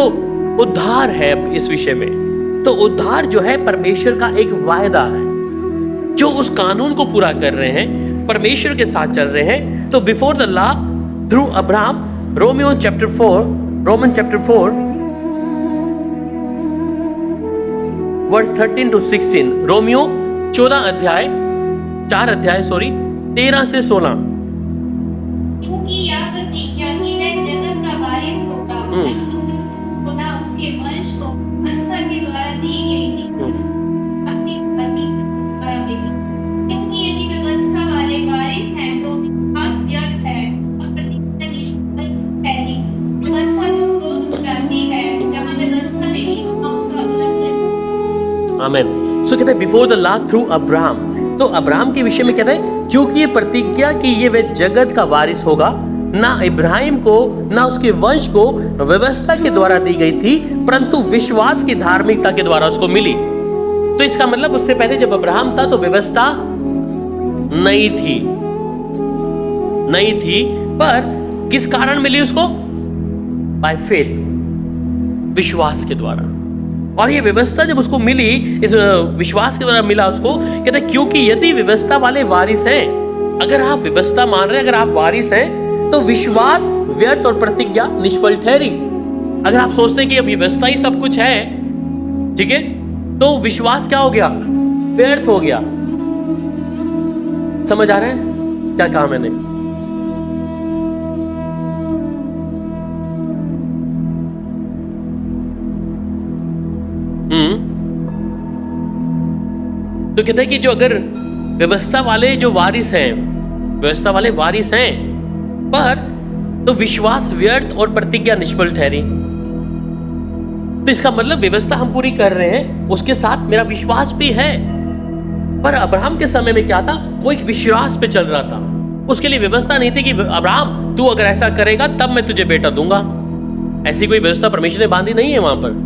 उद्धार है इस विषय में, तो उद्धार जो है परमेश्वर का एक वायदा है, जो उस कानून को पूरा कर रहे हैं, परमेश्वर के साथ चल रहे हैं। तो before the law through Abraham, Roman chapter 4 verse 13 to 16, Romiyo 14 अध्याय 13 से 16। क्योंकि यह प्रतिज्ञा कि वह जगत का वारिस होगा, ना उसके वंश को व्यवस्था के द्वारा दी गई थी, अपनी पत्नी द्वारा मिली। क्योंकि यदि व्यवस्था वाले वारिस हैं तो विश्वास व्यर्थ है और प्रतिज्ञा निष्फल ठहरी। व्यवस्था तो क्रोध उठाती है, जहाँ व्यवस्था नहीं वहाँ उसका उल्लंघन। आमीन। सो कहते हैं before the law through Abraham, तो अब्राहम के विषय में कहता है क्योंकि ये प्रतिज्ञा कि ये वह जगत का वारिस होगा, ना इब्राहिम को ना उसके वंश को व्यवस्था के द्वारा दी गई थी, परंतु विश्वास की धार्मिकता के द्वारा उसको मिली। तो इसका मतलब उससे पहले जब अब्राहम था तो व्यवस्था नहीं थी, पर किस कारण मिली उसको? बाय फेथ, विश्वास के द्वारा। और ये व्यवस्था जब उसको मिली, इस विश्वास के द्वारा मिला उसको, कहते हैं क्योंकि यदि व्यवस्था वाले वारिस हैं, अगर आप व्यवस्था मान रहे हैं, अगर आप वारिस हैं, तो विश्वास व्यर्थ और प्रतिज्ञा निष्फल ठहरी। अगर आप सोचते हैं कि अब व्यवस्था ही सब कुछ है, ठीक है, तो विश्वास क्या हो गया? व्यर्थ हो गया। समझ आ रहा है क्या कहा मैंने? तो कहते हैं कि जो अगर व्यवस्था वाले जो वारिस हैं, व्यवस्था वाले वारिस हैं, पर तो विश्वास व्यर्थ और प्रतिज्ञा निष्फल ठहरी। तो इसका मतलब व्यवस्था हम पूरी कर रहे हैं, उसके साथ मेरा विश्वास भी है। पर अब्राहम के समय में क्या था? वो एक विश्वास पे चल रहा था। उसके लिए व्यवस्था नहीं थी कि अब्राहम तू अगर ऐसा करेगा तब मैं तुझे बेटा दूंगा। ऐसी कोई व्यवस्था परमेश्वर ने बांधी नहीं है वहां पर।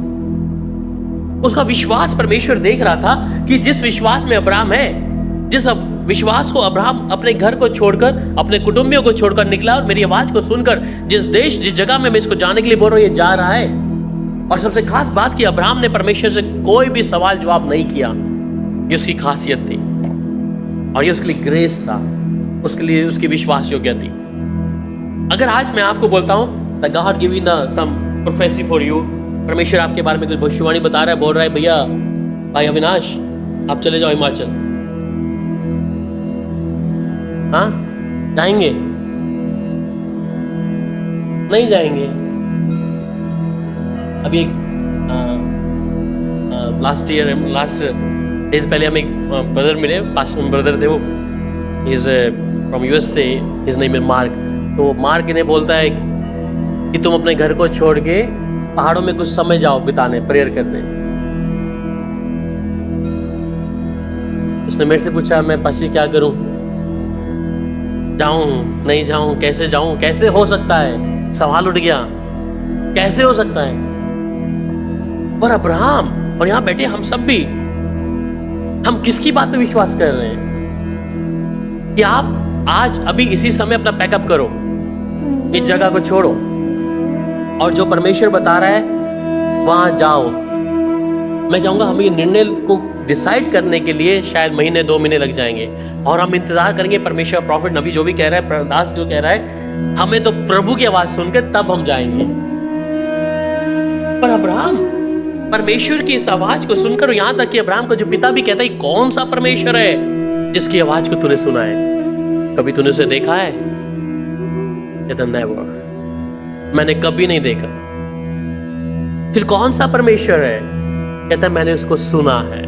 उसका विश्वास परमेश्वर देख रहा था कि जिस विश्वास में अब्राहम है, जिस विश्वास को अब्राहम अपने घर को छोड़कर, अपने कुटुंबियों को छोड़कर निकला और मेरी आवाज को सुनकर जिस देश, जिस जगह में मैं इसको जाने के लिए बोल रहा हूं, ये जा रहा है। और सबसे खास बात कि अब्राहम ने परमेश्वर से कोई भी सवाल जवाब नहीं किया। ये उसकी खासियत थी और ये उसके लिए ग्रेस था, उसके लिए उसकी विश्वास योग्य थी। अगर आज मैं आपको बोलता हूं the God giving some prophecy for you, परमेश्वर आपके बारे में कुछ भविष्यवाणी बता रहा है, बोल रहा है भैया भाई अविनाश आप चले जाओ हिमाचल, हाँ, जाएंगे? नहीं जाएंगे। अभी एक लास्ट डेज पहले हम एक ब्रदर मिले, पास्टर ब्रदर थे वो, इज फ्रॉम यूएस से, हिज नेम इज मार्क। तो मार्क इन्हें बोलता है कि तुम अपने घर को छोड़ के पहाड़ों में कुछ समय जाओ बिताने, प्रेयर करने। उसने मेरे से पूछा, मैं पास्टर क्या करूं? जाऊं नहीं जाऊं, कैसे जाऊं, कैसे हो सकता है? सवाल उठ गया, कैसे हो सकता है? पर अब्राहम और यहां बैठे हम सब भी, हम किसकी बात पे विश्वास कर रहे हैं? कि आप आज अभी इसी समय अपना पैकअप करो, इस जगह को छोड़ो और जो परमेश्वर बता रहा है वहां जाओ। मैं कहूंगा हमें ये निर्णय को डिसाइड करने के लिए शायद महीने 2 महीने लग जाएंगे और हम इंतजार करेंगे प्रॉफिट नबी जो भी कह रहा है, दास जो कह रहा है, हमें तो प्रभु की आवाज सुनकर तब हम जाएंगे। पर अब्राहम परमेश्वर की इस आवाज को सुनकर, यहां तक कि अब्राहम का जो पिता भी कहता है, कौन सा परमेश्वर है जिसकी आवाज को तूने सुना है? कभी तूने उसे देखा है? कहता नेवर, मैंने कभी नहीं देखा। फिर कौन सा परमेश्वर है? कहता मैंने उसको सुना है।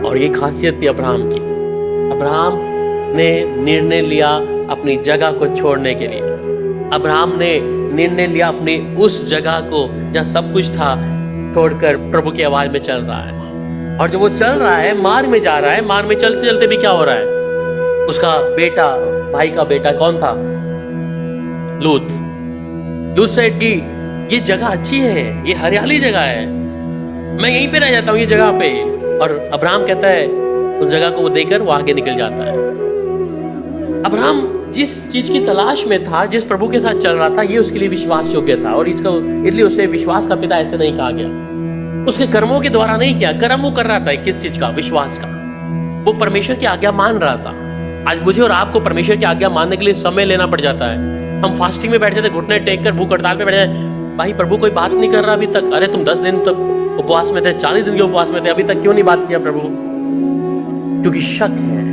और ये खासियत थी अब्राहम की। अब्राहम ने निर्णय लिया अपनी जगह को छोड़ने के लिए। अब्राहम ने निर्णय लिया अपनी उस जगह को जहां सब कुछ था छोड़कर प्रभु की आवाज में चल रहा है। और जब वो चल रहा है, मार्ग में जा रहा है, मार्ग में चलते चलते भी क्या हो रहा है? उसका बेटा, भाई का बेटा कौन था? लूत सेड कि ये जगह अच्छी है, ये हरियाली जगह है, मैं यहीं पे रह जाता हूँ ये जगह पे। और अब्राहम कहता है, उस जगह को वो देकर वो आगे निकल जाता है। अब्राहम जिस चीज की तलाश में था, जिस प्रभु के साथ चल रहा था, ये उसके लिए विश्वास योग्य था और इसलिए उसे विश्वास का पिता ऐसे नहीं कहा गया। उसके कर्मों के द्वारा नहीं किया, कर्म वो कर रहा था किस चीज का? विश्वास का। वो परमेश्वर की आज्ञा मान रहा था। आज मुझे और आपको परमेश्वर की आज्ञा मानने के लिए समय लेना पड़ जाता है। हम फास्टिंग में बैठ जाते, घुटने टेक कर भूख हड़ताल पे बैठ जाते, भाई प्रभु कोई बात नहीं कर रहा अभी तक। अरे तुम 10 दिन तक उपवास में थे, 40 दिन के उपवास में थे, अभी तक क्यों नहीं बात किया प्रभु? क्योंकि शक है,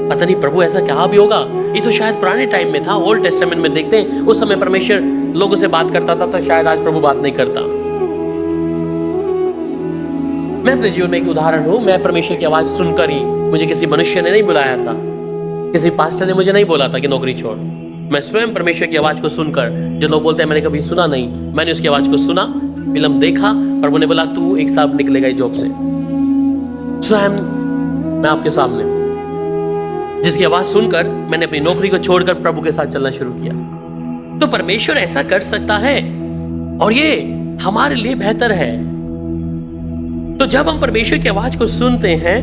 पता नहीं प्रभु ऐसा क्या भी होगा। ये तो शायद पुराने टाइम में था, ओल्ड टेस्टामेंट में देखते हैं उस समय परमेश्वर लोगों से बात करता था, तो शायद आज प्रभु बात नहीं करता। मैं अपने जीवन में एक उदाहरण हूं। मैं परमेश्वर की आवाज सुनकर ही, मुझे किसी मनुष्य ने नहीं बुलाया था, किसी पास्टर ने मुझे नहीं बोला था कि नौकरी छोड़। मैं स्वयं परमेश्वर की आवाज को सुनकर, जो लोग बोलते हैं मैंने कभी सुना नहीं, मैंने उसकी आवाज को सुना, फिल्म देखा, प्रभु ने बोला तू एक साथ निकलेगा इस जॉब से। स्वयं मैं आपके सामने, जिसकी आवाज सुनकर मैंने अपनी नौकरी को छोड़कर प्रभु के साथ चलना शुरू किया। तो परमेश्वर ऐसा कर सकता है और ये हमारे लिए बेहतर है। तो जब हम परमेश्वर की आवाज को सुनते हैं,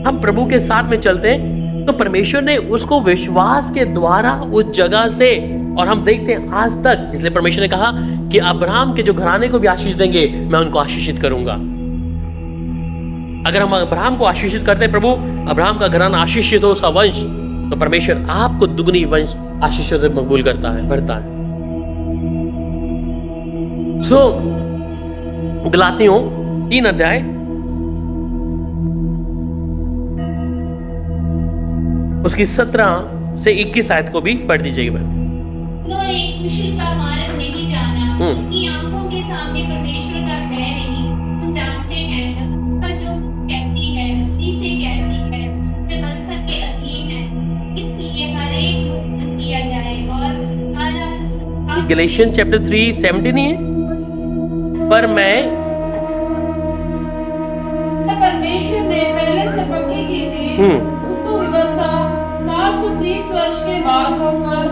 हम प्रभु के साथ में चलते हैं, तो परमेश्वर ने उसको विश्वास के द्वारा उस जगह से, और हम देखते हैं आज तक, इसलिए परमेश्वर ने कहा कि अब्राहम के जो घराने को भी आशीष देंगे, मैं उनको आशीषित करूंगा। अगर हम अब्राहम को आशीषित करते हैं, प्रभु अब्राहम का घराना आशीषित हो, उसका वंश, तो परमेश्वर आपको दुगनी वंश आशीषों से मकबूल करता है, भरता है। गलातियों 3 अध्याय उसकी 17 से 21 आयत को भी पढ़ दीजिएगा। एक कुशल का मार्ग नहीं जाना, उनकी आंखों के सामने परमेश्वर का भय नहीं। तुम जानते हैं जो कहती है इसे कहती है, व्यवस्था के अधीन है, इसलिए हर एक को दिया जाए और सारा। गलेशियन चैप्टर 3:17 नहीं है, पर मैं परमेश्वर ने पहले से पक्की की थी, उसको व्यवस्था 430 वर्ष के बाद होकर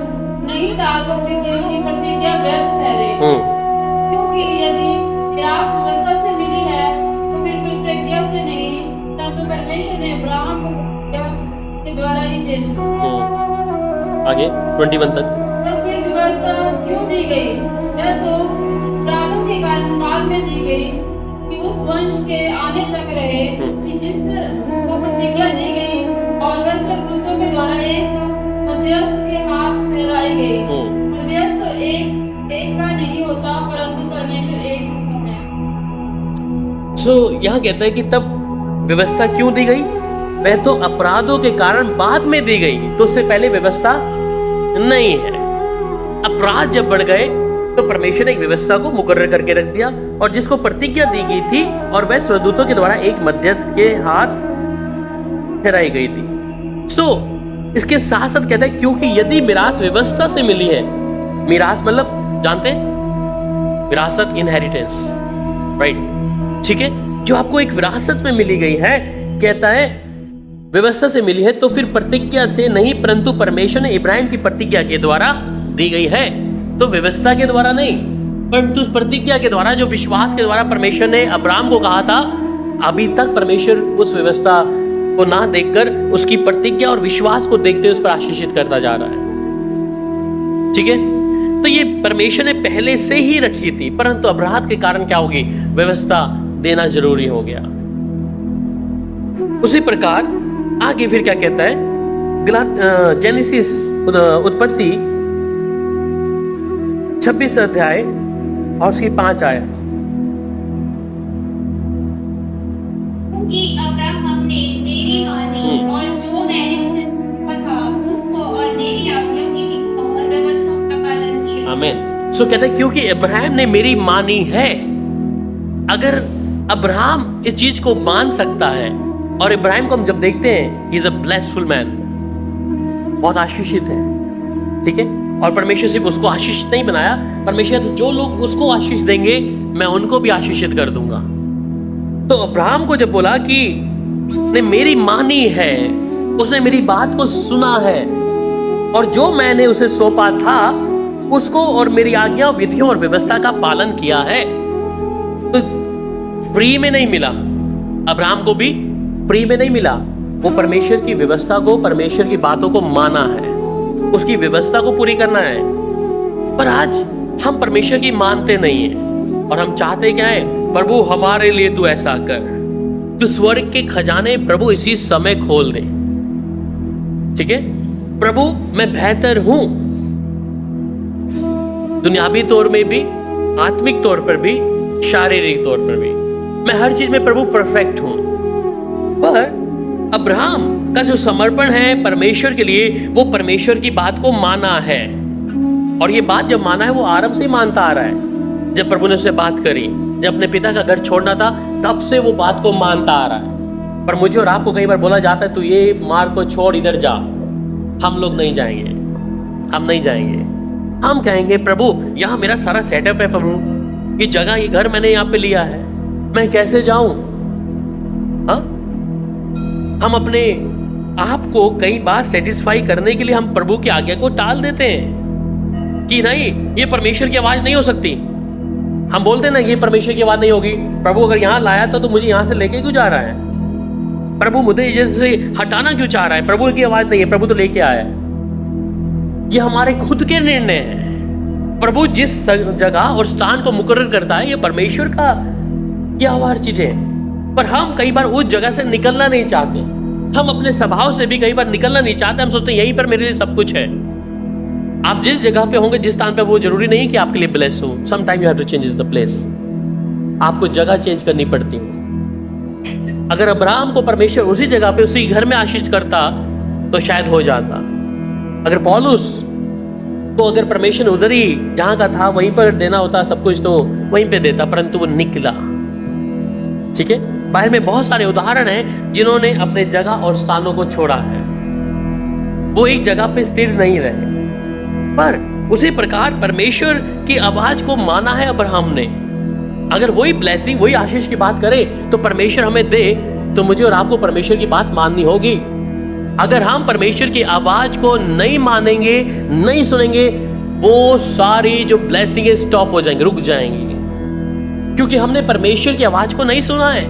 नहीं डाल सकते थे कि प्रतिज्ञा व्यर्थ ठहरे। क्योंकि यदि विरासत व्यवस्था से मिली है तो फिर प्रतिज्ञा से नहीं, तब तो परमेश्वर ने अब्राहम को प्रतिज्ञा के द्वारा ही दे दी। आगे 21 तक। और फिर व्यवस्था क्यों दी गई? यह तो अपराधों के कारण बाद में दी गई कि उस वंश के आने तक रहे कि जिस को प्रतिज्ञा दी गई, और वह स्वर्गदूतों के द्वारा एक मध्यस्थ के हाथ ठहराई गई। मध्यस्थ तो एक का नहीं होता, परंतु परमेश्वर एक है। यहाँ कहता है कि तब व्यवस्था क्यों दी गई? वह तो अपराधों के कारण बाद में दी गई, तो उससे पहले व्यवस्था नहीं है। अपराध जब बढ़ गए तो परमेश्वर ने एक व्यवस्था को मुकर्रर करके रख दिया, और जिसको प्रतिज्ञा दी गई थी और वह स्वर्गदूतों के द्वारा एक मध्यस्थ के हाथ ठहराई गई थी। इसके साथ साथ कहता है क्योंकि यदि मिरास व्यवस्था से मिली है, मिरास मतलब जानते हैं विरासत, इनहेरिटेंस, राइट, ठीक है, जो आपको एक विरासत में मिली गई है, कहता है व्यवस्था से मिली है, तो फिर प्रतिज्ञा से नहीं परंतु परमेश्वर ने इब्राहिम की प्रतिज्ञा के द्वारा दी गई है। तो व्यवस्था के द्वारा नहीं परंतु उस प्रतिज्ञा के द्वारा, जो विश्वास के द्वारा परमेश्वर ने अब्राहम को कहा था। अभी तक परमेश्वर उस व्यवस्था को ना देखकर उसकी प्रतिज्ञा और विश्वास को देखते हुए उस पर आशीषित करता जा रहा है, ठीक है। तो ये परमेश्वर ने पहले से ही रखी थी, परंतु अपराध के कारण क्या होगी, व्यवस्था देना जरूरी हो गया। उसी प्रकार आगे फिर क्या कहता है, जेनेसिस उत्पत्ति 26 अध्याय और उसकी 5 आयत। कि अब्राहम ने मेरी मानी और जो मैंने उसे कहा था उसको और मेरी आज्ञाओं की और व्यवस्थाओं का पालन किया। आमीन। सो कहता है क्योंकि अब्राहम ने मेरी मानी है। अगर अब्राहम इस चीज को मान सकता है, और इब्राहिम को हम जब देखते हैं, he is a blessful man, बहुत आशीषित है, ठीक है। और परमेश्वर सिर्फ उसको आशीषित नहीं बनाया, परमेश्वर तो जो लोग उसको आशीष देंगे मैं उनको भी आशीषित कर दूंगा। तो अब्राहम को जब बोला कि ने मेरी मानी है, उसने मेरी बात को सुना है, और जो मैंने उसे सौंपा था उसको और मेरी आज्ञा, विधियों और व्यवस्था का पालन किया है। तो फ्री में नहीं मिला, अब्राहम को भी फ्री में नहीं मिला, वो परमेश्वर की व्यवस्था को, परमेश्वर की बातों को माना है, उसकी व्यवस्था को पूरी करना है। पर आज हम परमेश्वर की मानते नहीं है, और हम चाहते क्या है, प्रभु हमारे लिए तू ऐसा कर, तू स्वर्ग के खजाने प्रभु इसी समय खोल दे, ठीक है। प्रभु मैं बेहतर हूं, दुनियावी तौर में भी, आत्मिक तौर पर भी, शारीरिक तौर पर भी, मैं हर चीज में प्रभु परफेक्ट हूं। पर अब्राहम का जो समर्पण है परमेश्वर के लिए, वो परमेश्वर की बात को माना है, और ये बात जब माना है वो आरंभ से मानता आ रहा है। जब प्रभु ने उससे बात करी, जब अपने पिता का घर छोड़ना था, तब से वो बात को मानता आ रहा है। पर मुझे और आपको कई बार बोला जाता है, तू ये मार्ग को छोड़, इधर जा। हम लोग नहीं जाएंगे, हम नहीं जाएंगे। हम कहेंगे प्रभु यहाँ मेरा सारा सेटअप है, प्रभु ये जगह, ये घर मैंने यहाँ पे लिया है, मैं कैसे जाऊं? हाँ, हम अपने आप को कई बार सेटिस्फाई करने के लिए हम प्रभु की आज्ञा को टाल देते हैं कि नहीं, ये परमेश्वर की आवाज नहीं हो सकती। हम बोलते हैं ना, ये परमेश्वर की आवाज नहीं होगी, प्रभु अगर यहाँ लाया था तो मुझे यहाँ से लेके क्यों जा रहा है, प्रभु मुझे जैसे हटाना क्यों चाह रहा है, प्रभु की आवाज नहीं है, प्रभु तो लेके आया है। ये हमारे खुद के निर्णय हैं। प्रभु जिस जगह और स्थान को मुकर्रर करता है, ये परमेश्वर का ये आवाज चीजें, पर हम कई बार उस जगह से निकलना नहीं चाहते। हम अपने स्वभाव से भी कई बार निकलना नहीं चाहते। हम सोचते हैं यहीं पर मेरे लिए सब कुछ है। आप जिस जगह पे होंगे, जिस स्थान पे, वो जरूरी नहीं कि आपके लिए ब्लेस हो। Some time you have to change the place, आपको जगह चेंज करनी पड़ती है। अगर अब्राहम को परमेश्वर उसी जगह पे, उसी घर में आशीष करता तो शायद हो जाता। अगर पौलुस को अगर परमेश्वर उधर ही जहां का था वहीं पर देना होता सब कुछ, तो वहीं पे देता, परंतु वो निकला, ठीक है। बाइबल में बहुत सारे उदाहरण हैं जिन्होंने अपने जगह और स्थानों को छोड़ा है, वो एक जगह पे स्थिर नहीं रहे। पर उसी प्रकार परमेश्वर की आवाज को माना है अब्राहम ने। अगर वही ब्लेसिंग, वही आशीष की बात करे तो परमेश्वर हमें दे, तो मुझे और आपको परमेश्वर की बात माननी होगी। अगर हम परमेश्वर की आवाज को नहीं मानेंगे, नहीं सुनेंगे, वो सारी जो ब्लेसिंग स्टॉप हो जाएंगी, रुक जाएंगी, क्योंकि हमने परमेश्वर की आवाज को नहीं सुना है।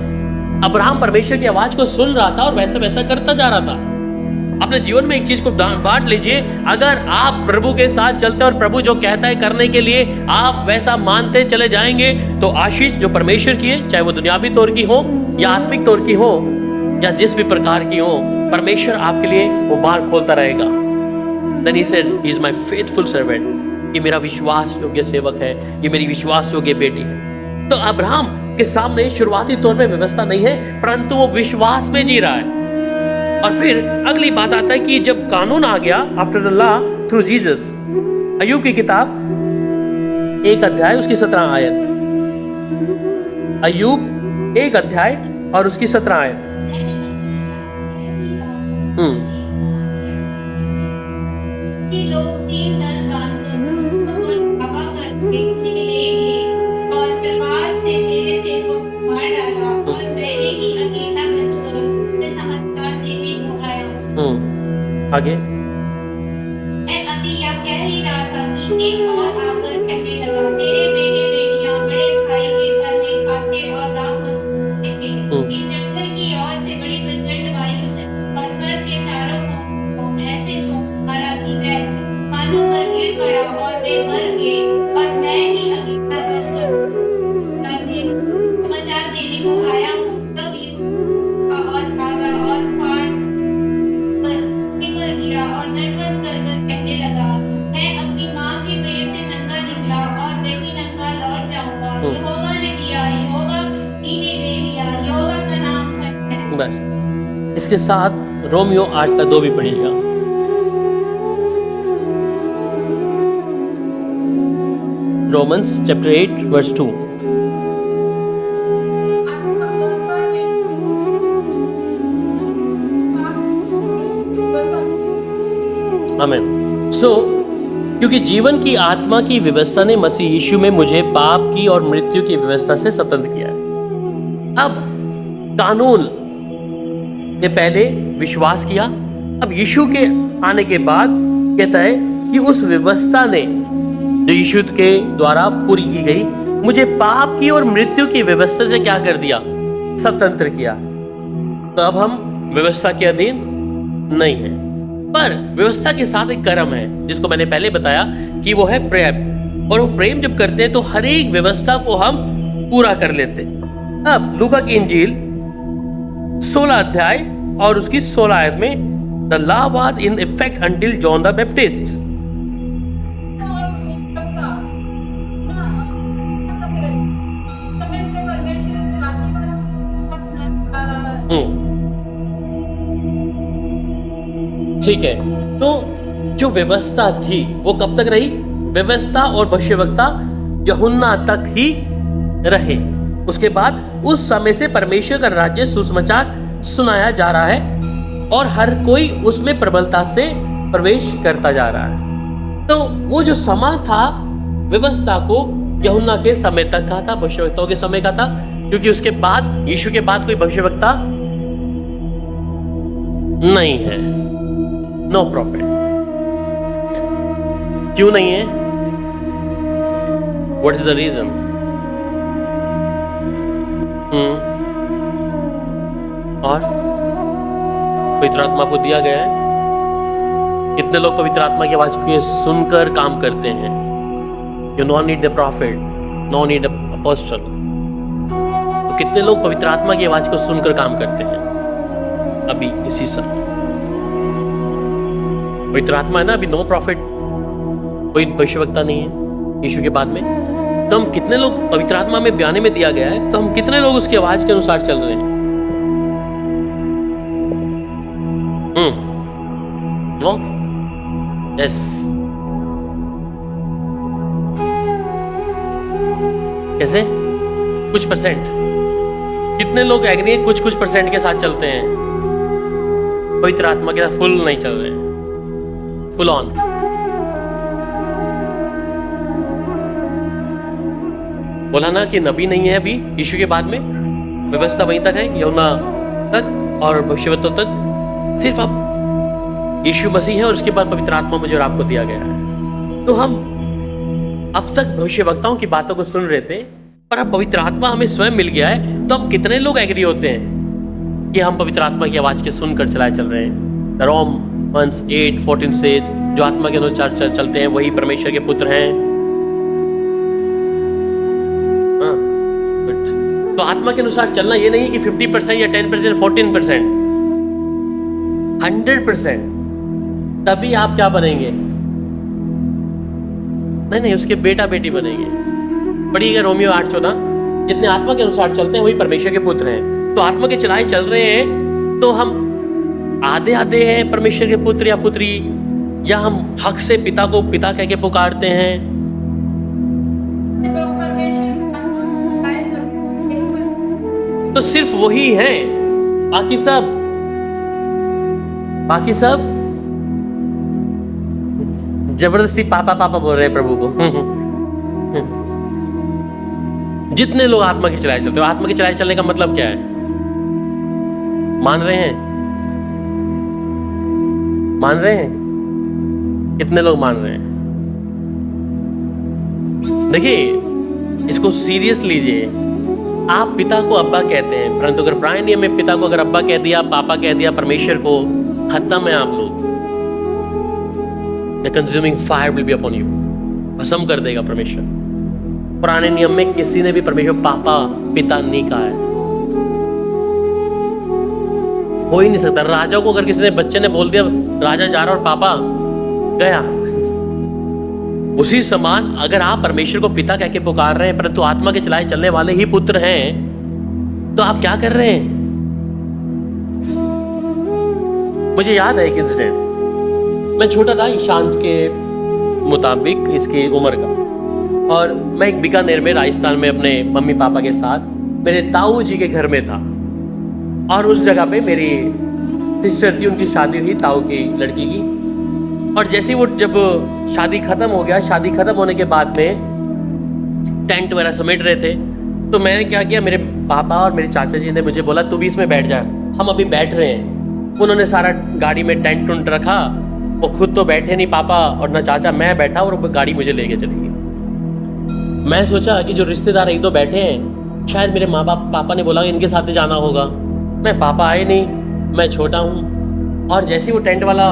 अब्राहम परमेश्वर की आवाज को सुन रहा था और वैसा वैसा करता जा रहा था। अपने जीवन में एक चीज को बांट लीजिए, अगर आप प्रभु के साथ चलते और प्रभु जो कहता है करने के लिए आप वैसा मानते चले जाएंगे, तो आशीष जो परमेश्वर की है, चाहे वो दुनियावी तौर की हो या आत्मिक तौर की हो या जिस भी प्रकार की हो, परमेश्वर आपके लिए वो बार खोलता रहेगा। Then he said, he is my faithful servant, ये मेरा विश्वास योग्य सेवक है, ये मेरी विश्वास योग्य बेटी है। तो अब्राहम के सामने शुरुआती तौर में व्यवस्था नहीं है, परंतु वो विश्वास में जी रहा है। और फिर अगली बात आता है कि जब कानून आ गया after the law through Jesus, अय्यूब की किताब 1 अध्याय उसकी 17 आयत, अय्यूब 1 अध्याय और उसकी 17 आयत। कि लोग 3 दल बांधकर और हवा करके निकलेंगे और तलवार से मेरे सिर को मार डाला और मैंने ही अकेला बचकर मैं समाचार देने को आया। आगे मैं अतिया कह ही रहा था कि एक और आकर कहने लगा, तेरे बेटे बेटियां बड़े भाई के घर में खाते और दाम बनते थे कि जंगल की ओर से बड़ी प्रचंड वायु और घर के चारों को ऐसे झोंक मारा कि वह मानो पर गिर पड़ा और वे मर गए और मैं ही अकेला बचकर समाचार देने को आया हूँ। तब यूसुफ और भागा और पहाड़ पर गिरा और दंडवत कर कहने लगा, मैं अपनी माँ के पेट से नंगा निकला और मैं भी नंगा लौट जाऊंगा। यहोवा ने दिया, यहोवा ही ने ले लिया, यहोवा का नाम है। बस इसके साथ रोमियो 8 का 2 भी पढ़िएगा। Romans chapter 8 verse 2। आमीन। सो क्योंकि जीवन की आत्मा की व्यवस्था ने मसीह यीशु में मुझे पाप की और मृत्यु की व्यवस्था से स्वतंत्र किया है। अब कानून ने पहले विश्वास किया, अब यीशु के आने के बाद कहता है कि उस व्यवस्था ने जो यीशु के द्वारा पूरी की गई, मुझे पाप की और मृत्यु की व्यवस्था से क्या कर दिया? स्वतंत्र किया। तो अब हम व्यवस्था के अधीन नहीं है, पर व्यवस्था के साथ एक कर्म है जिसको मैंने पहले बताया कि वो है प्रेम। और वो प्रेम जब करते हैं तो हर एक व्यवस्था को हम पूरा कर लेते हैं। अब लूका की इंजील 16 अध्याय और उसकी 16 आयत में, the law was in effect until John the Baptist. ठीक है, तो जो व्यवस्था थी वो कब तक रही? व्यवस्था और भविष्यवक्ता यूहन्ना तक ही रहे। उसके बाद उस समय से परमेश्वर का राज्य सुसमाचार सुनाया जा रहा है और हर कोई उसमें प्रबलता से प्रवेश करता जा रहा है। तो वो जो समय था व्यवस्था को यूहन्ना के समय तक का था, भविष्यवक्ताओं के समय का था, क्योंकि उसके बाद यीशु के बाद कोई भविष्यवक्ता नहीं है, नो प्रॉफिट। क्यों नहीं है? What is the reason? और पवित्र आत्मा को दिया गया है। कितने लोग पवित्र आत्मा की आवाज को सुनकर काम करते हैं? You no need the prophet, no need the apostle. तो कितने लोग पवित्र आत्मा की आवाज को सुनकर काम करते हैं अभी इसी समय? पवित्र आत्मा है ना, अभी नो प्रॉफिट, कोई भविष्यवक्ता नहीं है यीशु के बाद में। तो हम कितने लोग पवित्र आत्मा में बयाने में दिया गया है, तो हम कितने लोग उसकी आवाज के अनुसार चल रहे हैं? No, yes. कैसे? कुछ परसेंट। कितने लोग एग्री हैं कुछ परसेंट के साथ चलते हैं, पवित्र आत्मा के साथ फुल नहीं चल रहे हैं, फुल ऑन। बोला ना कि नबी नहीं है अभी यीशु के बाद में, व्यवस्था वहीं तक है, यूहन्ना तक और भविष्यवक्ताओं तक। सिर्फ अब यीशु मसीह है और उसके बाद पवित्र आत्मा मुझे और आपको दिया गया है। तो हम अब तक भविष्यवक्ताओं की बातों को सुन रहे थे, पर अब पवित्र आत्मा हमें स्वयं मिल गया है। तो अब कितने लोग एग्री होते हैं कि हम पवित्र आत्मा की आवाज के सुनकर चलाए चल रहे हैं? रोमन्स 8:14 से जो आत्मा के अनुसार चलते हैं वही परमेश्वर के पुत्र हैं। तो आत्मा के अनुसार चलना ये नहीं कि 50% या 10%, 14%, 100%। तभी आप क्या बनेंगे? नहीं, उसके बेटा बेटी बनेंगे। पढ़िएगा रोमियो 8:14, जितने आत्मा के अनुसार चलते हैं वही परमेश्वर के पुत्र हैं। तो आत्मा के चलाए चल रहे हैं तो हम आधे आधे हैं परमेश्वर के पुत्र या पुत्री, या हम हक से पिता को पिता कह के पुकारते हैं? तो सिर्फ वही है, बाकी सब जबरदस्ती पापा पापा बोल रहे हैं प्रभु को। जितने लोग आत्मा की चलाए चलते हो, आत्मा की चलाए चलने का मतलब क्या है? मान रहे हैं? कितने लोग मान रहे हैं? देखिए, इसको सीरियस लीजिए। आप पिता को अब्बा कहते हैं, परंतु अगर पुराने नियम में पिता को अगर अब्बा कह दिया, पापा कह दिया, परमेश्वर को, खत्म है आप लोग। The consuming fire will be upon you, भस्म कर देगा परमेश्वर। पुराने नियम में किसी ने भी परमेश्वर पापा पिता नहीं कहा है, हो ही नहीं सकता। राजा को अगर किसी ने, बच्चे ने बोल दिया राजा जा रहा और पापा गया, उसी समान अगर आप परमेश्वर को पिता कह के पुकार रहे हैं परंतु आत्मा के चलाए चलने वाले ही पुत्र हैं, तो आप क्या कर रहे हैं? मुझे याद है एक इंसिडेंट। मैं छोटा था, ईशांत के मुताबिक इसकी उम्र का, और मैं एक बीकानेर में राजस्थान में अपने मम्मी पापा के साथ मेरे ताऊ जी के घर में था। और उस जगह पे मेरी सिस्टर थी, उनकी शादी हुई, ताऊ की लड़की की। और जैसे वो जब शादी खत्म हो गया, शादी खत्म होने के बाद में टेंट वगैरह समेट रहे थे, तो मैंने क्या किया, मेरे पापा और मेरे चाचा जी ने मुझे बोला तू भी इसमें बैठ जा, हम अभी बैठ रहे हैं। उन्होंने सारा गाड़ी में टेंट टुंट रखा, वो खुद तो बैठे नहीं पापा और ना चाचा, मैं बैठा और गाड़ी मुझे लेके चली गई। मैं सोचा कि जो रिश्तेदार एक दो बैठे हैं, शायद मेरे माँ बाप, पापा ने बोला इनके साथ जाना होगा। मैं, पापा आए नहीं, मैं छोटा हूँ। और जैसे वो टेंट वाला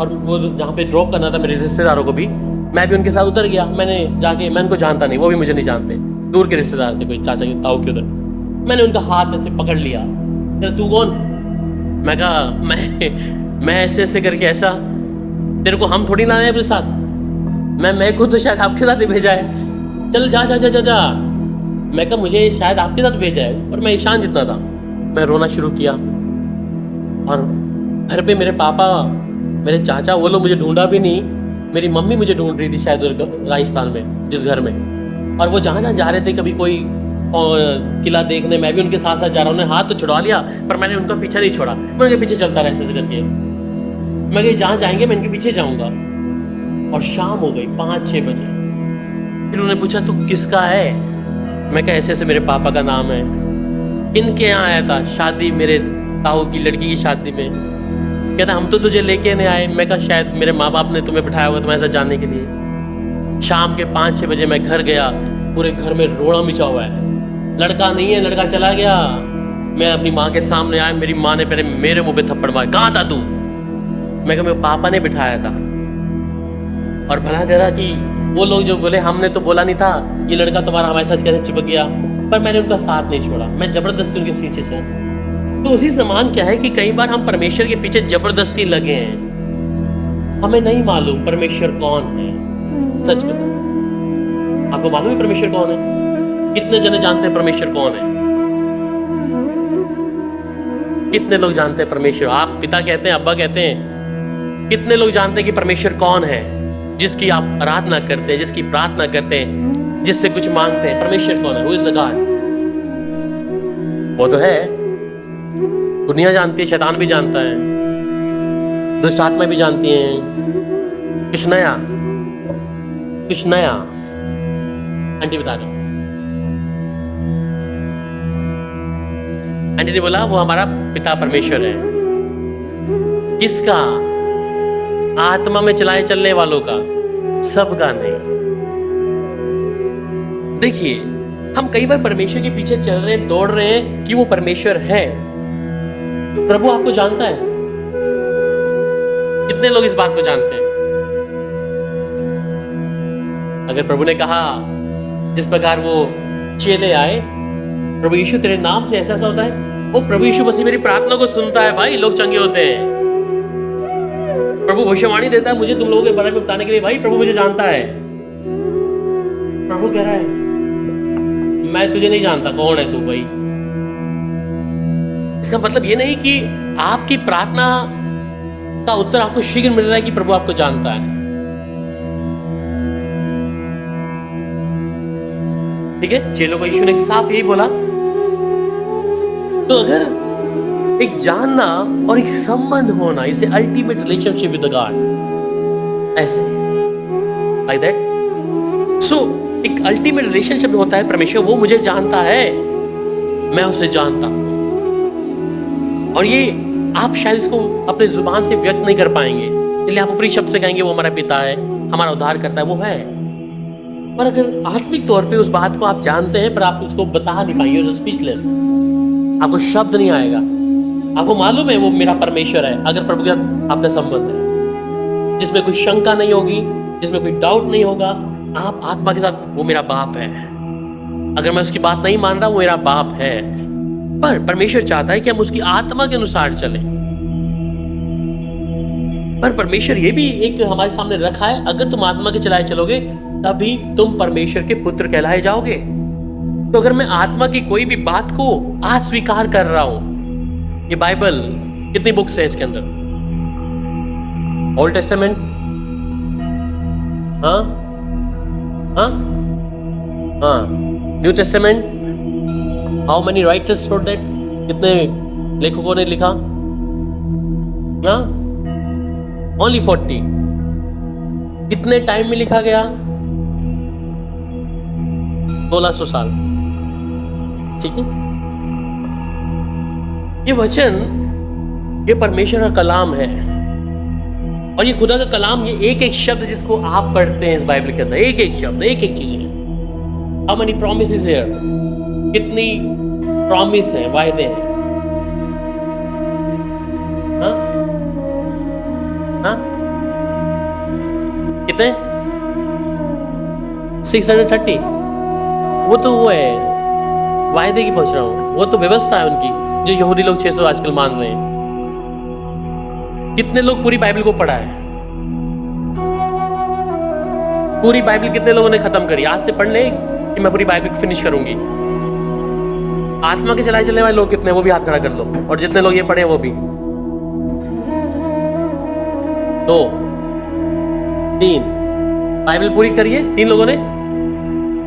और वो जहाँ पे ड्रॉप करना था मेरे रिश्तेदारों को भी, मैं भी उनके साथ उतर गया। मैंने जाके, मैं उनको जानता नहीं, वो भी मुझे नहीं जानते, दूर के रिश्तेदार थे, कोई चाचा के ताऊ के उधर। मैंने उनका हाथ ऐसे पकड़ लिया, तू कौन? मैं कहा मैं ऐसे ऐसे करके, ऐसा तेरे को हम थोड़ी लाए अपने साथ, मैं खुद तो शायद आपके साथ ही भेजा है, चल जा जा जा जा जा। मैं कहा मुझे शायद आपके साथ भेजा है, और मैं ईशान जितना था। मैं रोना शुरू किया, और घर पे मेरे पापा, मेरे चाचा, वो लोग मुझे ढूंढा भी नहीं, मेरी मम्मी मुझे ढूंढ रही थी शायद राजस्थान में जिस घर में। और वो जहाँ जहाँ जा रहे थे, कभी कोई किला देखने, मैं भी उनके साथ साथ जा रहा हूँ। उन्होंने हाथ तो छुड़वा लिया, पर मैंने उनका पीछा नहीं छोड़ा, मैं उनके पीछे चलता रहा ऐसे करके। मैं कहीं जहाँ जाएंगे मैं इनके पीछे जाऊँगा। और शाम हो गई 5-6 बजे। फिर उन्होंने पूछा तू किसका है? मैं कहा ऐसे ऐसे मेरे पापा का नाम है। किनके यहाँ आया था? शादी, मेरे ताऊ की लड़की की शादी में। कहता हम तो तुझे लेके नहीं आए। मैं कहा शायद मेरे माँ बाप ने तुम्हें बिठाया होगा तुम्हारे साथ जाने के लिए। शाम के 5-6 बजे मैं घर गया, पूरे घर में रोना मिचा हुआ है, लड़का नहीं है, लड़का चला गया। मैं अपनी माँ के सामने आया, मेरी माँ ने पहले मेरे मुंह पे थप्पड़ मारा, कहाँ था तू? मैं कहा मेरे पापा ने बिठाया था। और भला करा कि वो लोग जो बोले, हमने तो बोला नहीं था ये लड़का तुम्हारा हमारे साथ कैसे चिपक गया, पर मैंने उनका साथ नहीं छोड़ा, मैं जबरदस्ती उनके पीछे चला। तो उसी समान क्या है कि कई बार हम परमेश्वर के पीछे जबरदस्ती लगे हैं, हमें नहीं मालूम परमेश्वर कौन है। सच बता, आपको मालूम है परमेश्वर कौन है? कितने जने जानते हैं परमेश्वर कौन है? कितने लोग जानते हैं परमेश्वर? आप पिता कहते हैं, अब्बा कहते हैं, कितने लोग जानते हैं कि परमेश्वर कौन है, जिसकी आप आराधना करते हैं, जिसकी प्रार्थना करते हैं, जिससे कुछ मांगते हैं? परमेश्वर कौन है? Who is the God? वो तो है, दुनिया जानती है, शैतान भी जानता है, दुष्ट आत्मा भी जानती हैं। कुछ नया आंटी बता रही। आंटी ने बोला वो हमारा पिता परमेश्वर है। किसका? आत्मा में चलाए चलने वालों का, सबका नहीं। देखिए, हम कई बार परमेश्वर के पीछे चल रहे हैं, दौड़ रहे हैं कि वो परमेश्वर है। प्रभु आपको जानता है। कितने लोग इस बात को जानते हैं? अगर प्रभु ने कहा, जिस प्रकार वो चेले आए, प्रभु यीशु तेरे नाम से ऐसा होता है, वो प्रभु यीशु मसीह मेरी प्रार्थना को सुनता है, भाई लोग चंगे होते हैं। प्रभु भविष्यवाणी देता है मुझे तुम लोगों के बारे में बताने के लिए, भाई प्रभु मुझे जानता है। प्रभु कह रहा है मैं तुझे नहीं जानता, कौन है तू भाई? इसका मतलब ये नहीं कि आपकी प्रार्थना का उत्तर आपको शीघ्र मिल रहा है कि प्रभु आपको जानता है। ठीक है, चेलों को यीशु ने साफ यही बोला। तो अगर एक जानना और एक संबंध होना, इसे अल्टीमेट रिलेशनशिप विद गॉड, ऐसे लाइक दैट। सो एक अल्टीमेट रिलेशनशिप होता है परमेश्वर, वो मुझे जानता है, मैं उसे जानता हूं। और ये आप शायद इसको अपने जुबान से व्यक्त नहीं कर पाएंगे, इसलिए आप ऊपरी शब्द से कहेंगे वो हमारा पिता है, हमारा उद्धार करता है, वो है। पर अगर आत्मिक तौर पे उस बात को आप जानते हैं पर आप उसको बता नहीं पाएंगे, स्पीचलेस, आपको शब्द नहीं आएगा। आपको मालूम है वो मेरा परमेश्वर है अगर प्रभु के साथ आपका संबंध है, जिसमें कोई शंका नहीं होगी, जिसमें कोई डाउट नहीं होगा। आप आत्मा के साथ, वो मेरा बाप है। अगर मैं उसकी बात नहीं मान रहा, वो मेरा बाप है। पर परमेश्वर चाहता है कि हम उसकी आत्मा के अनुसार चलें। पर परमेश्वर ये भी एक हमारे सामने रखा है, अगर तुम आत्मा के चलाए चलोगे तभी तुम परमेश्वर के पुत्र कहलाए जाओगे। तो अगर मैं आत्मा की कोई भी बात को अस्वीकार कर रहा हूं, ये बाइबल कितनी बुक्स है इसके अंदर? ओल्ड टेस्टामेंट, हाँ हाँ हाँ, new testament, how many writers wrote that? कितने लेखकों ने लिखा? हाँ, ओनली 40। कितने टाइम में लिखा गया? 1600 साल। ठीक है, ये वचन, ये परमेश्वर का कलाम है और ये खुदा का कलाम, ये एक एक शब्द जिसको आप पढ़ते हैं इस बाइबल के अंदर, एक एक शब्द, एक एक चीज है। How many promises here? कितनी प्रॉमिस है, वायदे हैं? हाँ हाँ, कितने? 630। वो तो वो है वायदे की पूछ रहा हूं, वो तो व्यवस्था है उनकी, जो यहूदी लोग 600 आजकल मान रहे हैं। कितने लोग पूरी बाइबल को पढ़ा है? पूरी बाइबल कितने लोगों ने खत्म करी? आज से पढ़ ले कि मैं पूरी बाइबल फिनिश करूंगी। आत्मा के चलाए चलने वाले लोग कितने? वो भी हाथ खड़ा कर लो। और जितने लोग ये पढ़े वो भी। 2 3 बाइबल पूरी करिए 3 लोगों ने।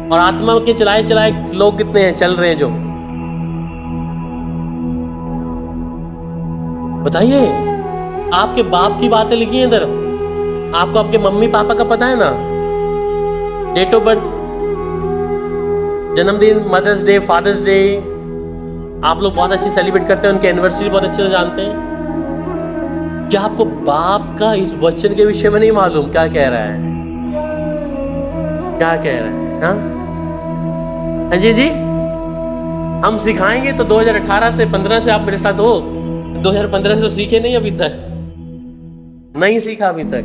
और आत्मा के चलाए चलाए लोग कितने हैं, चल रहे हैं जो? बताइए। आपके बाप की बातें लिखी हैं इधर, आपको आपके मम्मी पापा का पता है ना? डेट ऑफ बर्थ, जन्मदिन, मदर्स डे, फादर्स डे, आप लोग बहुत अच्छी सेलिब्रेट करते हैं, उनके एनिवर्सरी बहुत अच्छे से जानते हैं। क्या आपको बाप का इस वचन के विषय में नहीं मालूम क्या कह रहा है? क्या कह रहा है? हाँ जी जी, हम सिखाएंगे तो 2018 से 15 से आप मेरे साथ हो। 2015 से तो सीखे नहीं, अभी तक नहीं सीखा, अभी तक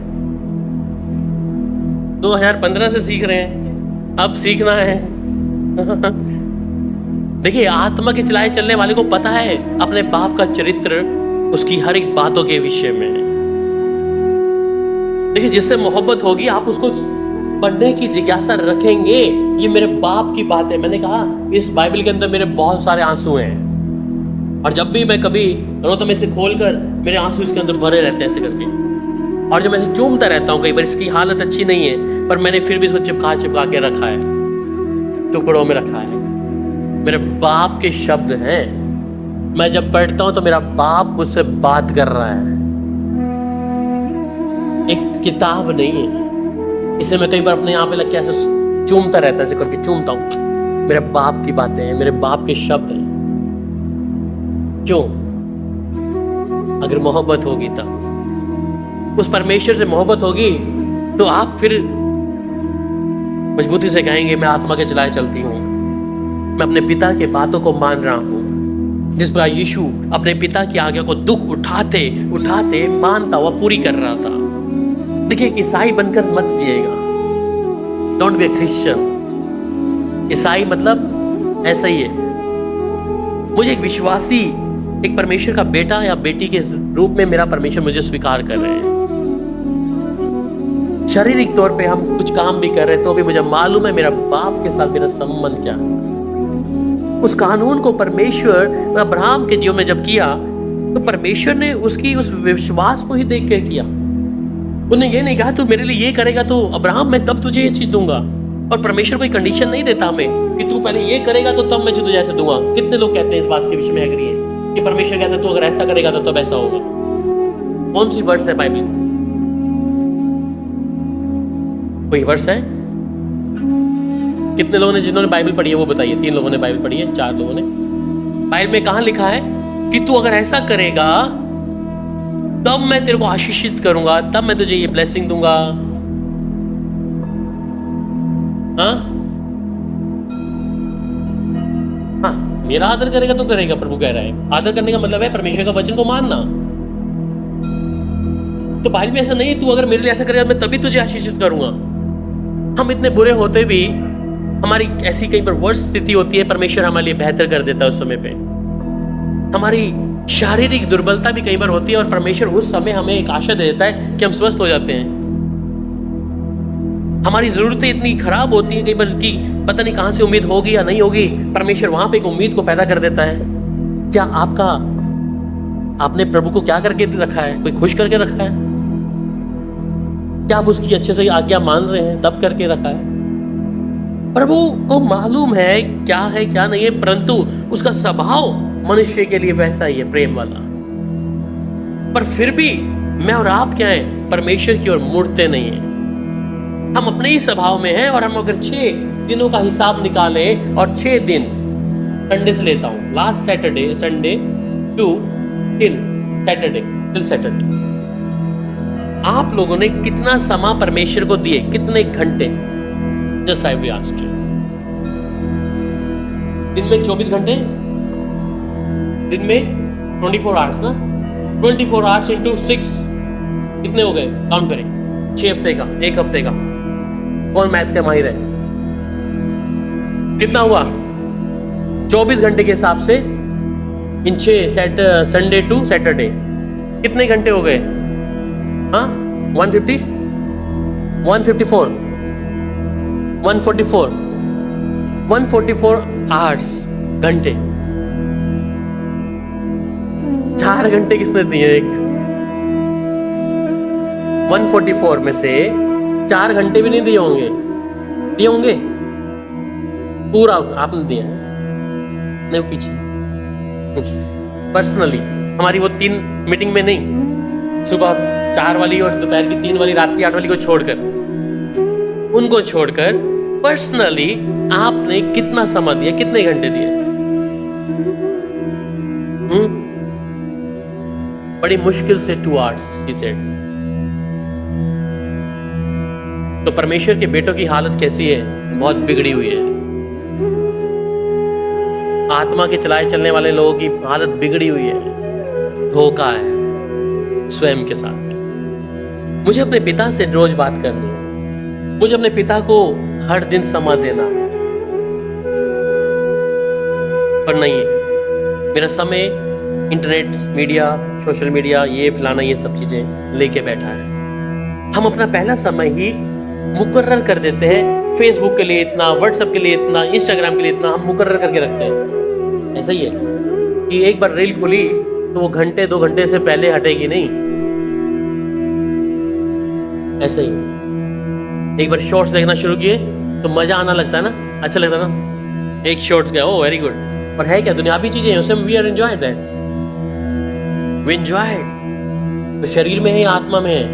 2015 से सीख रहे हैं, अब सीखना है। देखिए, आत्मा के चलाए चलने वाले को पता है अपने बाप का चरित्र, उसकी हर एक बातों के विषय में। देखिए, जिससे मोहब्बत होगी आप उसको पढ़ने की जिज्ञासा रखेंगे। ये मेरे बाप की बात है। मैंने कहा इस बाइबल के अंदर मेरे बहुत सारे आंसू हैं, और जब भी मैं कभी रो तो मैं इसे खोलकर मेरे आंसू इसके अंदर भरे रहते हैं ऐसे करके। और जब मैं इसे चूमता रहता हूँ, कई बार इसकी हालत अच्छी नहीं है पर मैंने फिर भी इसको चिपका चिपका के रखा है, टुकड़ों में रखा है। मेरे बाप के शब्द हैं। मैं जब पढ़ता हूं तो मेरा बाप मुझसे बात कर रहा है, एक किताब नहीं है। इसे मैं कई बार अपने यहाँ पे लग के ऐसे चूमता रहता है, ऐसे करके चूमता हूं। मेरे बाप की बातें हैं, मेरे बाप के शब्द हैं। क्यों? अगर मोहब्बत होगी तब, उस परमेश्वर से मोहब्बत होगी तो आप फिर मजबूती से कहेंगे मैं आत्मा के चलाए चलती हूँ, मैं अपने पिता के बातों को मान रहा हूँ। जिस प्रकार यीशु अपने पिता की आज्ञा को दुख उठाते उठाते मानता हुआ पूरी कर रहा था। देखिए, ईसाई बनकर मत जिएगा। Don't be a Christian. ईसाई मतलब ऐसा ही है। मुझे एक विश्वासी, एक परमेश्वर का बेटा या बेटी के रूप में मेरा परमेश्वर मुझे स्वीकार कर रहे हैं। शारीरिक तौर पे हम कुछ काम भी कर रहे हैं तो भी मुझे मालूम है मेरा बाप के साथ मेरा संबंध क्या है। उस कानून को परमेश्वर अब्राहम के जीवन में जब किया तो परमेश्वर ने उसकी उस विश्वास को ही देख कर किया। उन्होंने ये नहीं कहा तू मेरे लिए ये करेगा तो अब्राहम मैं तब तुझे ये चीज दूंगा। और परमेश्वर कोई कंडीशन नहीं देता हमें कि तू पहले ये करेगा तो तब मैं तुझे ऐसे दूंगा। कितने लोग कहते हैं इस बात के विषय में एग्री है कि परमेश्वर कहता है तू अगर ऐसा करेगा तो तब ऐसा होगा। कौन सी वर्स है बाइबल? कोई वर्स है? कितने लोगों ने जिन्होंने बाइबल पढ़ी है वो बताइए। 3 लोगों ने बाइबल पढ़ी है, 4 लोगों ने। बाइबल में कहां लिखा है कि तू अगर ऐसा करेगा तब मैं तेरे को आशीषित करूंगा, तब मैं तुझे ये ब्लेसिंग दूंगा? हाँ, मेरा आदर करेगा तो करेगा, प्रभु कह रहा है। आदर करने का मतलब है परमेश्वर का वचन को मानना। तो बाइबल में ऐसा नहीं है तू अगर मेरे लिए ऐसा करेगा मैं तभी तुझे आशीषित करूंगा। हम इतने बुरे होते भी हमारी ऐसी कई बार वर्ष स्थिति होती है, परमेश्वर हमारे लिए बेहतर कर देता है उस समय पे। हमारी शारीरिक दुर्बलता भी कई बार होती है और परमेश्वर उस समय हमें एक आशा दे देता है कि हम स्वस्थ हो जाते हैं। हमारी जरूरतें इतनी खराब होती हैं कई बार कि पता नहीं कहां से उम्मीद होगी या नहीं होगी, परमेश्वर वहां पे एक उम्मीद को पैदा कर देता है। क्या आपने प्रभु को क्या करके रखा है? कोई खुश करके रखा है? क्या आप उसकी अच्छे से आज्ञा मान रहे हैं तब करके रखा है? प्रभु को मालूम है क्या नहीं है, परंतु उसका स्वभाव मनुष्य के लिए वैसा ही है, प्रेम वाला। पर फिर भी मैं और आप क्या है, परमेश्वर की ओर मुड़ते नहीं है। हम अपने ही स्वभाव में हैं। और हम अगर 6 दिनों का हिसाब निकालें और 6 दिन संडे से लेता हूं, last Saturday Sunday to till Saturday, आप लोगों ने कितना समय परमेश्वर को दिए? कितने घंटे? Just I will ask you. दिन में 24 घंटे, दिन में 24 आवर्स ना, 24 आवर्स इंटू 6 कितने हो गए? काउंट करें। 6 हफ्ते का, 1 हफ्ते का। कौन मैथ का माहिर है? कितना हुआ? 24 घंटे के हिसाब से इन 6 संडे टू सैटरडे कितने घंटे हो गए? हाँ, 150, 154, 144 आवर्स, घंटे। 4 घंटे किसने दिए? 144 में से 4 घंटे भी नहीं दिए होंगे? पूरा आपने दिया नहीं, पीछे पर्सनली हमारी वो 3 मीटिंग में नहीं, सुबह 4 वाली और दोपहर की 3 वाली, रात की 8 वाली को छोड़कर, उनको छोड़कर पर्सनली आपने कितना समय दिया? कितने घंटे दिए? बड़ी मुश्किल से 2 आवर्स ही सेड। तो परमेश्वर के बेटों की हालत कैसी है? बहुत बिगड़ी हुई है। आत्मा के चलाए चलने वाले लोगों की हालत बिगड़ी हुई है। धोखा है स्वयं के साथ। मुझे अपने पिता से रोज बात करनी है, मुझे अपने पिता को हर दिन समय देना है, पर नहीं है। मेरा समय इंटरनेट, मीडिया, सोशल मीडिया, ये फलाना, ये सब चीजें लेके बैठा है। हम अपना पहला समय ही मुकर्रर कर देते हैं। फेसबुक के लिए इतना, व्हाट्सएप के लिए इतना, इंस्टाग्राम के लिए इतना हम मुकर्रर करके रखते हैं। ऐसा ही है कि एक बार रील खुली तो वो घंटे 2 घंटे से पहले हटेगी नहीं। ऐसा ही एक बार शॉर्ट्स देखना शुरू किए तो मजा आना लगता है ना, अच्छा लगता है ना। एक शॉर्ट्स गया, ओ वेरी गुड, पर है क्या? दुनियावी चीजें हैं, उसमें we are enjoy that, we enjoy. तो शरीर में है या आत्मा में है?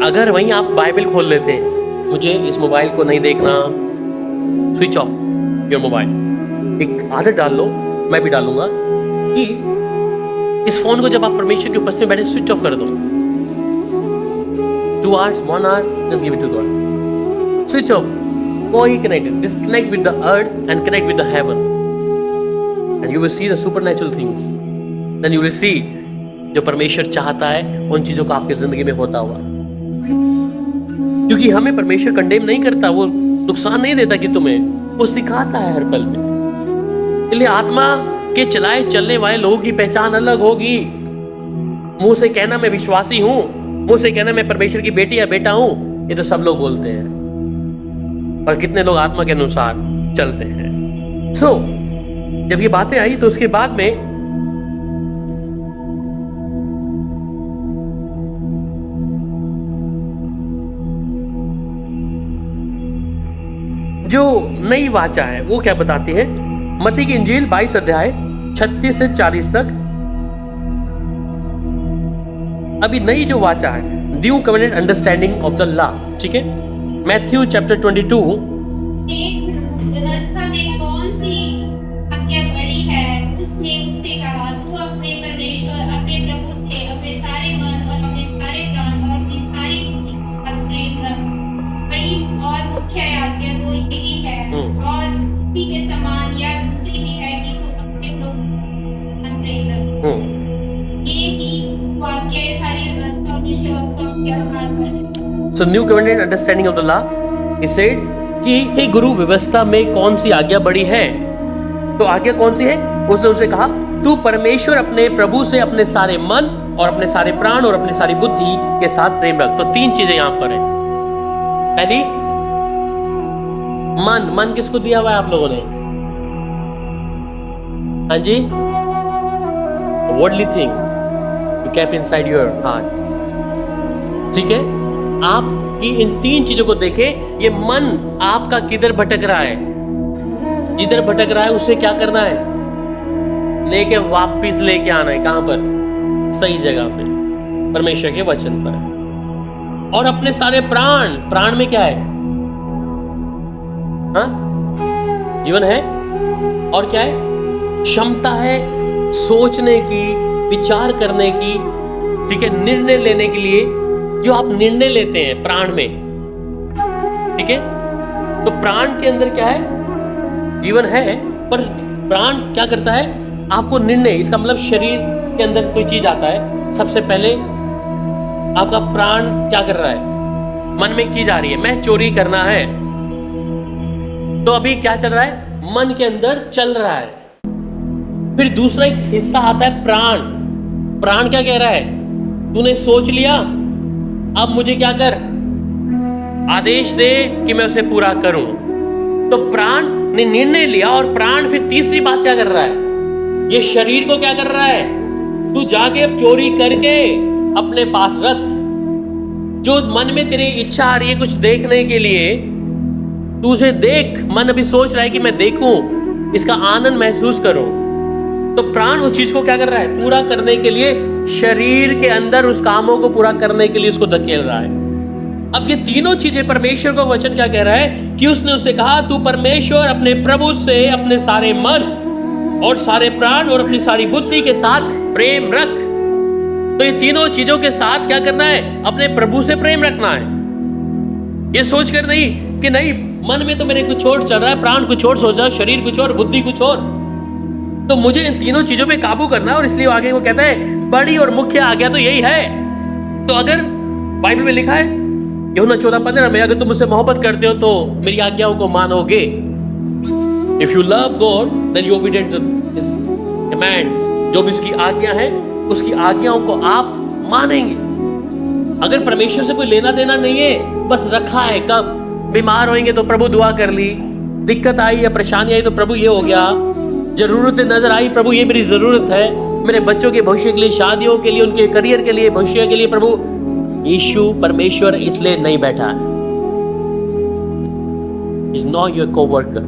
अगर वहीं आप बाइबल खोल लेते हैं, मुझे इस मोबाइल को नहीं देखना, स्विच ऑफ योर मोबाइल, एक आदत डाल लो, मैं भी डालूंगा कि इस फोन को जब आप परमेश्वर की उपस्थिति में बैठे स्विच ऑफ कर दो। 2 hours, 1 hour, just give it to God. Switch off. Go connected. Disconnect with the earth and connect with the heaven. And you will see the supernatural things. Then you will see जो परमेश्वर चाहता है उन चीजों का आपकी जिंदगी में होता हुआ। क्योंकि हमें परमेश्वर कंडेम नहीं करता, वो नुकसान नहीं देता कि तुम्हें, वो सिखाता है हर पल में। इसलिए आत्मा के चलाए चलने वाले लोगों की पहचान अलग होगी। मुंह से कहना मैं विश्वासी हूं, मुंह से कहना मैं परमेश्वर की बेटी या बेटा हूं, ये तो सब लोग बोलते हैं, पर कितने लोग आत्मा के अनुसार चलते हैं? जब ये बातें आई तो उसके बाद में जो नई वाचा है वो क्या बताती है? मत्ती की इंजील 22 अध्याय 36 से 40 तक। अभी नई जो वाचा है, new covenant understanding of the law, ठीक है। Matthew chapter 22। एक व्यवस्था में कौन सी आज्ञा बड़ी है? उसने उससे कहा, तू अपने परमेश्वर अपने प्रभु से अपने सारे मन और अपने सारे प्राण और अपनी सारी बुद्धि के साथ प्रेम रख। बड़ी और मुख्य आज्ञा तो यही है, और उसी के समान या दूसरी भी है कि तू अपने प्रभु से प्रेम रख। ये ही वाक्य सारी व्यवस्था और विश्वास के आधार पर। So new covenant understanding of the law, he said कि हे गुरु, व्यवस्था में कौन सी आज्ञा बड़ी है? तो आज्ञा कौन सी है? उसने उनसे कहा, तू परमेश्वर अपने प्रभु से अपने सारे मन और अपने सारे प्राण और अपनी सारी बुद्धि के साथ प्रेम रख। तो 3 चीजें यहां पर है। पहली, मन। मन किसको दिया हुआ है आप लोगों ने? हाँ जी, worldly things you keep inside your heart, ठीक है। आपकी इन 3 चीजों को देखें। ये मन आपका किधर भटक रहा है? जिधर भटक रहा है उसे क्या करना है? लेके वापिस लेके आना है। कहां पर? सही जगह पे, परमेश्वर के वचन पर। और अपने सारे प्राण। प्राण में क्या है? हाँ, जीवन है। और क्या है? क्षमता है सोचने की, विचार करने की, ठीक है, निर्णय लेने के लिए। जो आप निर्णय लेते हैं प्राण में, ठीक है। तो प्राण के अंदर क्या है? जीवन है, पर प्राण क्या करता है? आपको निर्णय। इसका मतलब शरीर के अंदर कोई चीज आता है, सबसे पहले आपका प्राण क्या कर रहा है? मन में एक चीज आ रही है, मैं चोरी करना है, तो अभी क्या चल रहा है? मन के अंदर चल रहा है। फिर दूसरा एक हिस्सा आता है प्राण। प्राण क्या कह रहा है? तूने सोच लिया, अब मुझे क्या कर? आदेश दे कि मैं उसे पूरा करूं। तो प्राण ने निर्णय लिया, और प्राण फिर तीसरी बात क्या कर रहा है? ये शरीर को क्या कर रहा है? तू जाके अब चोरी करके अपने पास रख। जो मन में तेरी इच्छा आ रही है कुछ देखने के लिए, तू उसे देख। मन अभी सोच रहा है कि मैं देखूं, इसका आनंद महसूस करूं। तो प्राण उस चीज को क्या कर रहा है? पूरा करने के लिए, शरीर के अंदर उस कामों को पूरा करने के लिए उसको धकेल रहा है। अब ये तीनों चीजें परमेश्वर का वचन क्या कह रहा है कि उसने उससे कहा, तू परमेश्वर अपने प्रभु से अपने सारे मन और सारे प्राण और अपनी सारी बुद्धि के साथ प्रेम रख। तो ये तीनों चीजों के साथ क्या करना है? अपने प्रभु से प्रेम रखना है। ये सोचकर नहीं कि नहीं, मन में तो मेरे कुछ और चल रहा है, प्राण कुछ और सोच रहा है, शरीर कुछ और, बुद्धि कुछ और। तो मुझे इन तीनों चीजों पे काबू करना है। और इसलिए आगे वो कहता है, बड़ी और मुख्य आज्ञा तो यही है। तो अगर बाइबल में लिखा है यूहन्ना 14:15 में, अगर तुम मुझसे मोहब्बत करते हो तो मेरी आज्ञाओं को मानोगे। If you love God then you obedient his commands. जो भी उसकी आज्ञा है, उसकी आज्ञाओं को आप मानेंगे। अगर परमेश्वर से कोई लेना देना नहीं है, बस रखा है, कब बीमार होंगे तो प्रभु दुआ कर ली, दिक्कत आई या परेशानी आई तो प्रभु ये हो गया, जरूरतें नजर आई, प्रभु ये मेरी जरूरत है, मेरे बच्चों के भविष्य के लिए, शादियों के लिए, उनके करियर के लिए, भविष्य के लिए, प्रभु यीशु परमेश्वर इसलिए नहीं बैठा है। Is not your co-worker.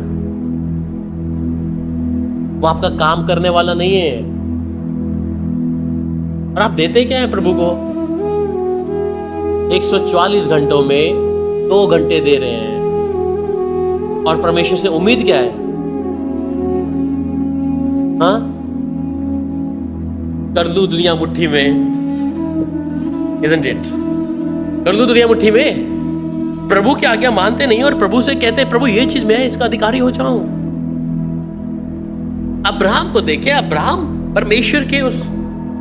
वो आपका काम करने वाला नहीं है। और आप देते क्या है प्रभु को? 144 घंटों में 2 घंटे दे रहे हैं। और परमेश्वर से उम्मीद क्या है? हाँ, कर लूं दुनिया मुट्ठी में, isn't it? कर लूं दुनिया मुट्ठी में। प्रभु की आज्ञा मानते नहीं और प्रभु से कहते प्रभु ये चीज मैं इसका अधिकारी हो जाऊं। अब्राहम को देखे, अब्राहम परमेश्वर के उस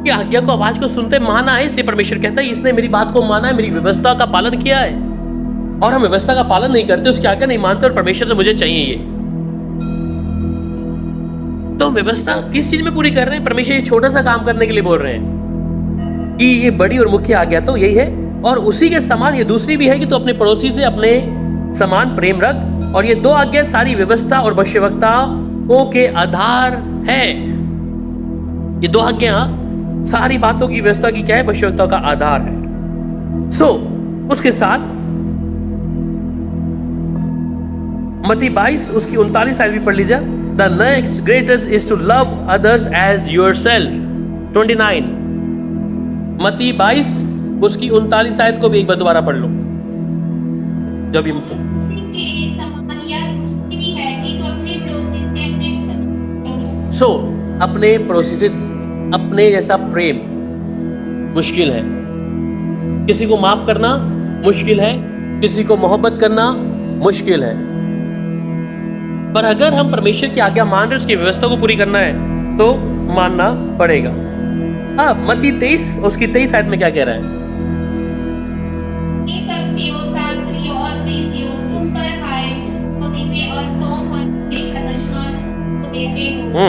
की आज्ञा को, आवाज को सुनते माना है, इसलिए परमेश्वर कहता है इसने मेरी बात को माना है, मेरी व्यवस्था का पालन किया है। और हम व्यवस्था का पालन नहीं करते, उसकी आज्ञा नहीं मानते, और परमेश्वर से मुझे चाहिए ये। तो व्यवस्था किस चीज में पूरी कर रहे हैं? परमेश्वर ये छोटा सा काम करने के लिए बोल रहे हैं कि ये बड़ी और मुख्य आज्ञा तो यही है, और उसी के समान ये दूसरी भी है कि तू अपने पड़ोसी से अपने समान प्रेम रख। और ये 2 आज्ञा सारी व्यवस्था और भविष्यवक्ताओं के आधार है। ये 2 आज्ञा सारी बातों की व्यवस्था की क्या है? भविष्यवक्ताओं का आधार है। उसके साथ मत्ती 22 उसकी 39 आयत भी पढ़ लीजिए। The next greatest is to love others as yourself. 29 Matti 22 उसकी 39 आयत को भी एक बार दोबारा पढ़ लो। जब उसी के समान या उससे भी है कि तो अपने पड़ोसी से अपने समान सो अपने पड़ोसी से अपने जैसा प्रेम मुश्किल है। किसी को माफ करना मुश्किल है, किसी को मोहब्बत करना मुश्किल है। पर अगर हम परमेश्वर की आज्ञा मान रहे, उसकी व्यवस्था को पूरी करना है तो मानना पड़ेगा। हाँ, मत्ती 23 उसकी 23 आयत में क्या कह रहा है? कपटियों, शास्त्रियों और फरीसियों, तुम पर हाय, तुम पुदीने और सौंफ और तेज का दशमांश को देते हो,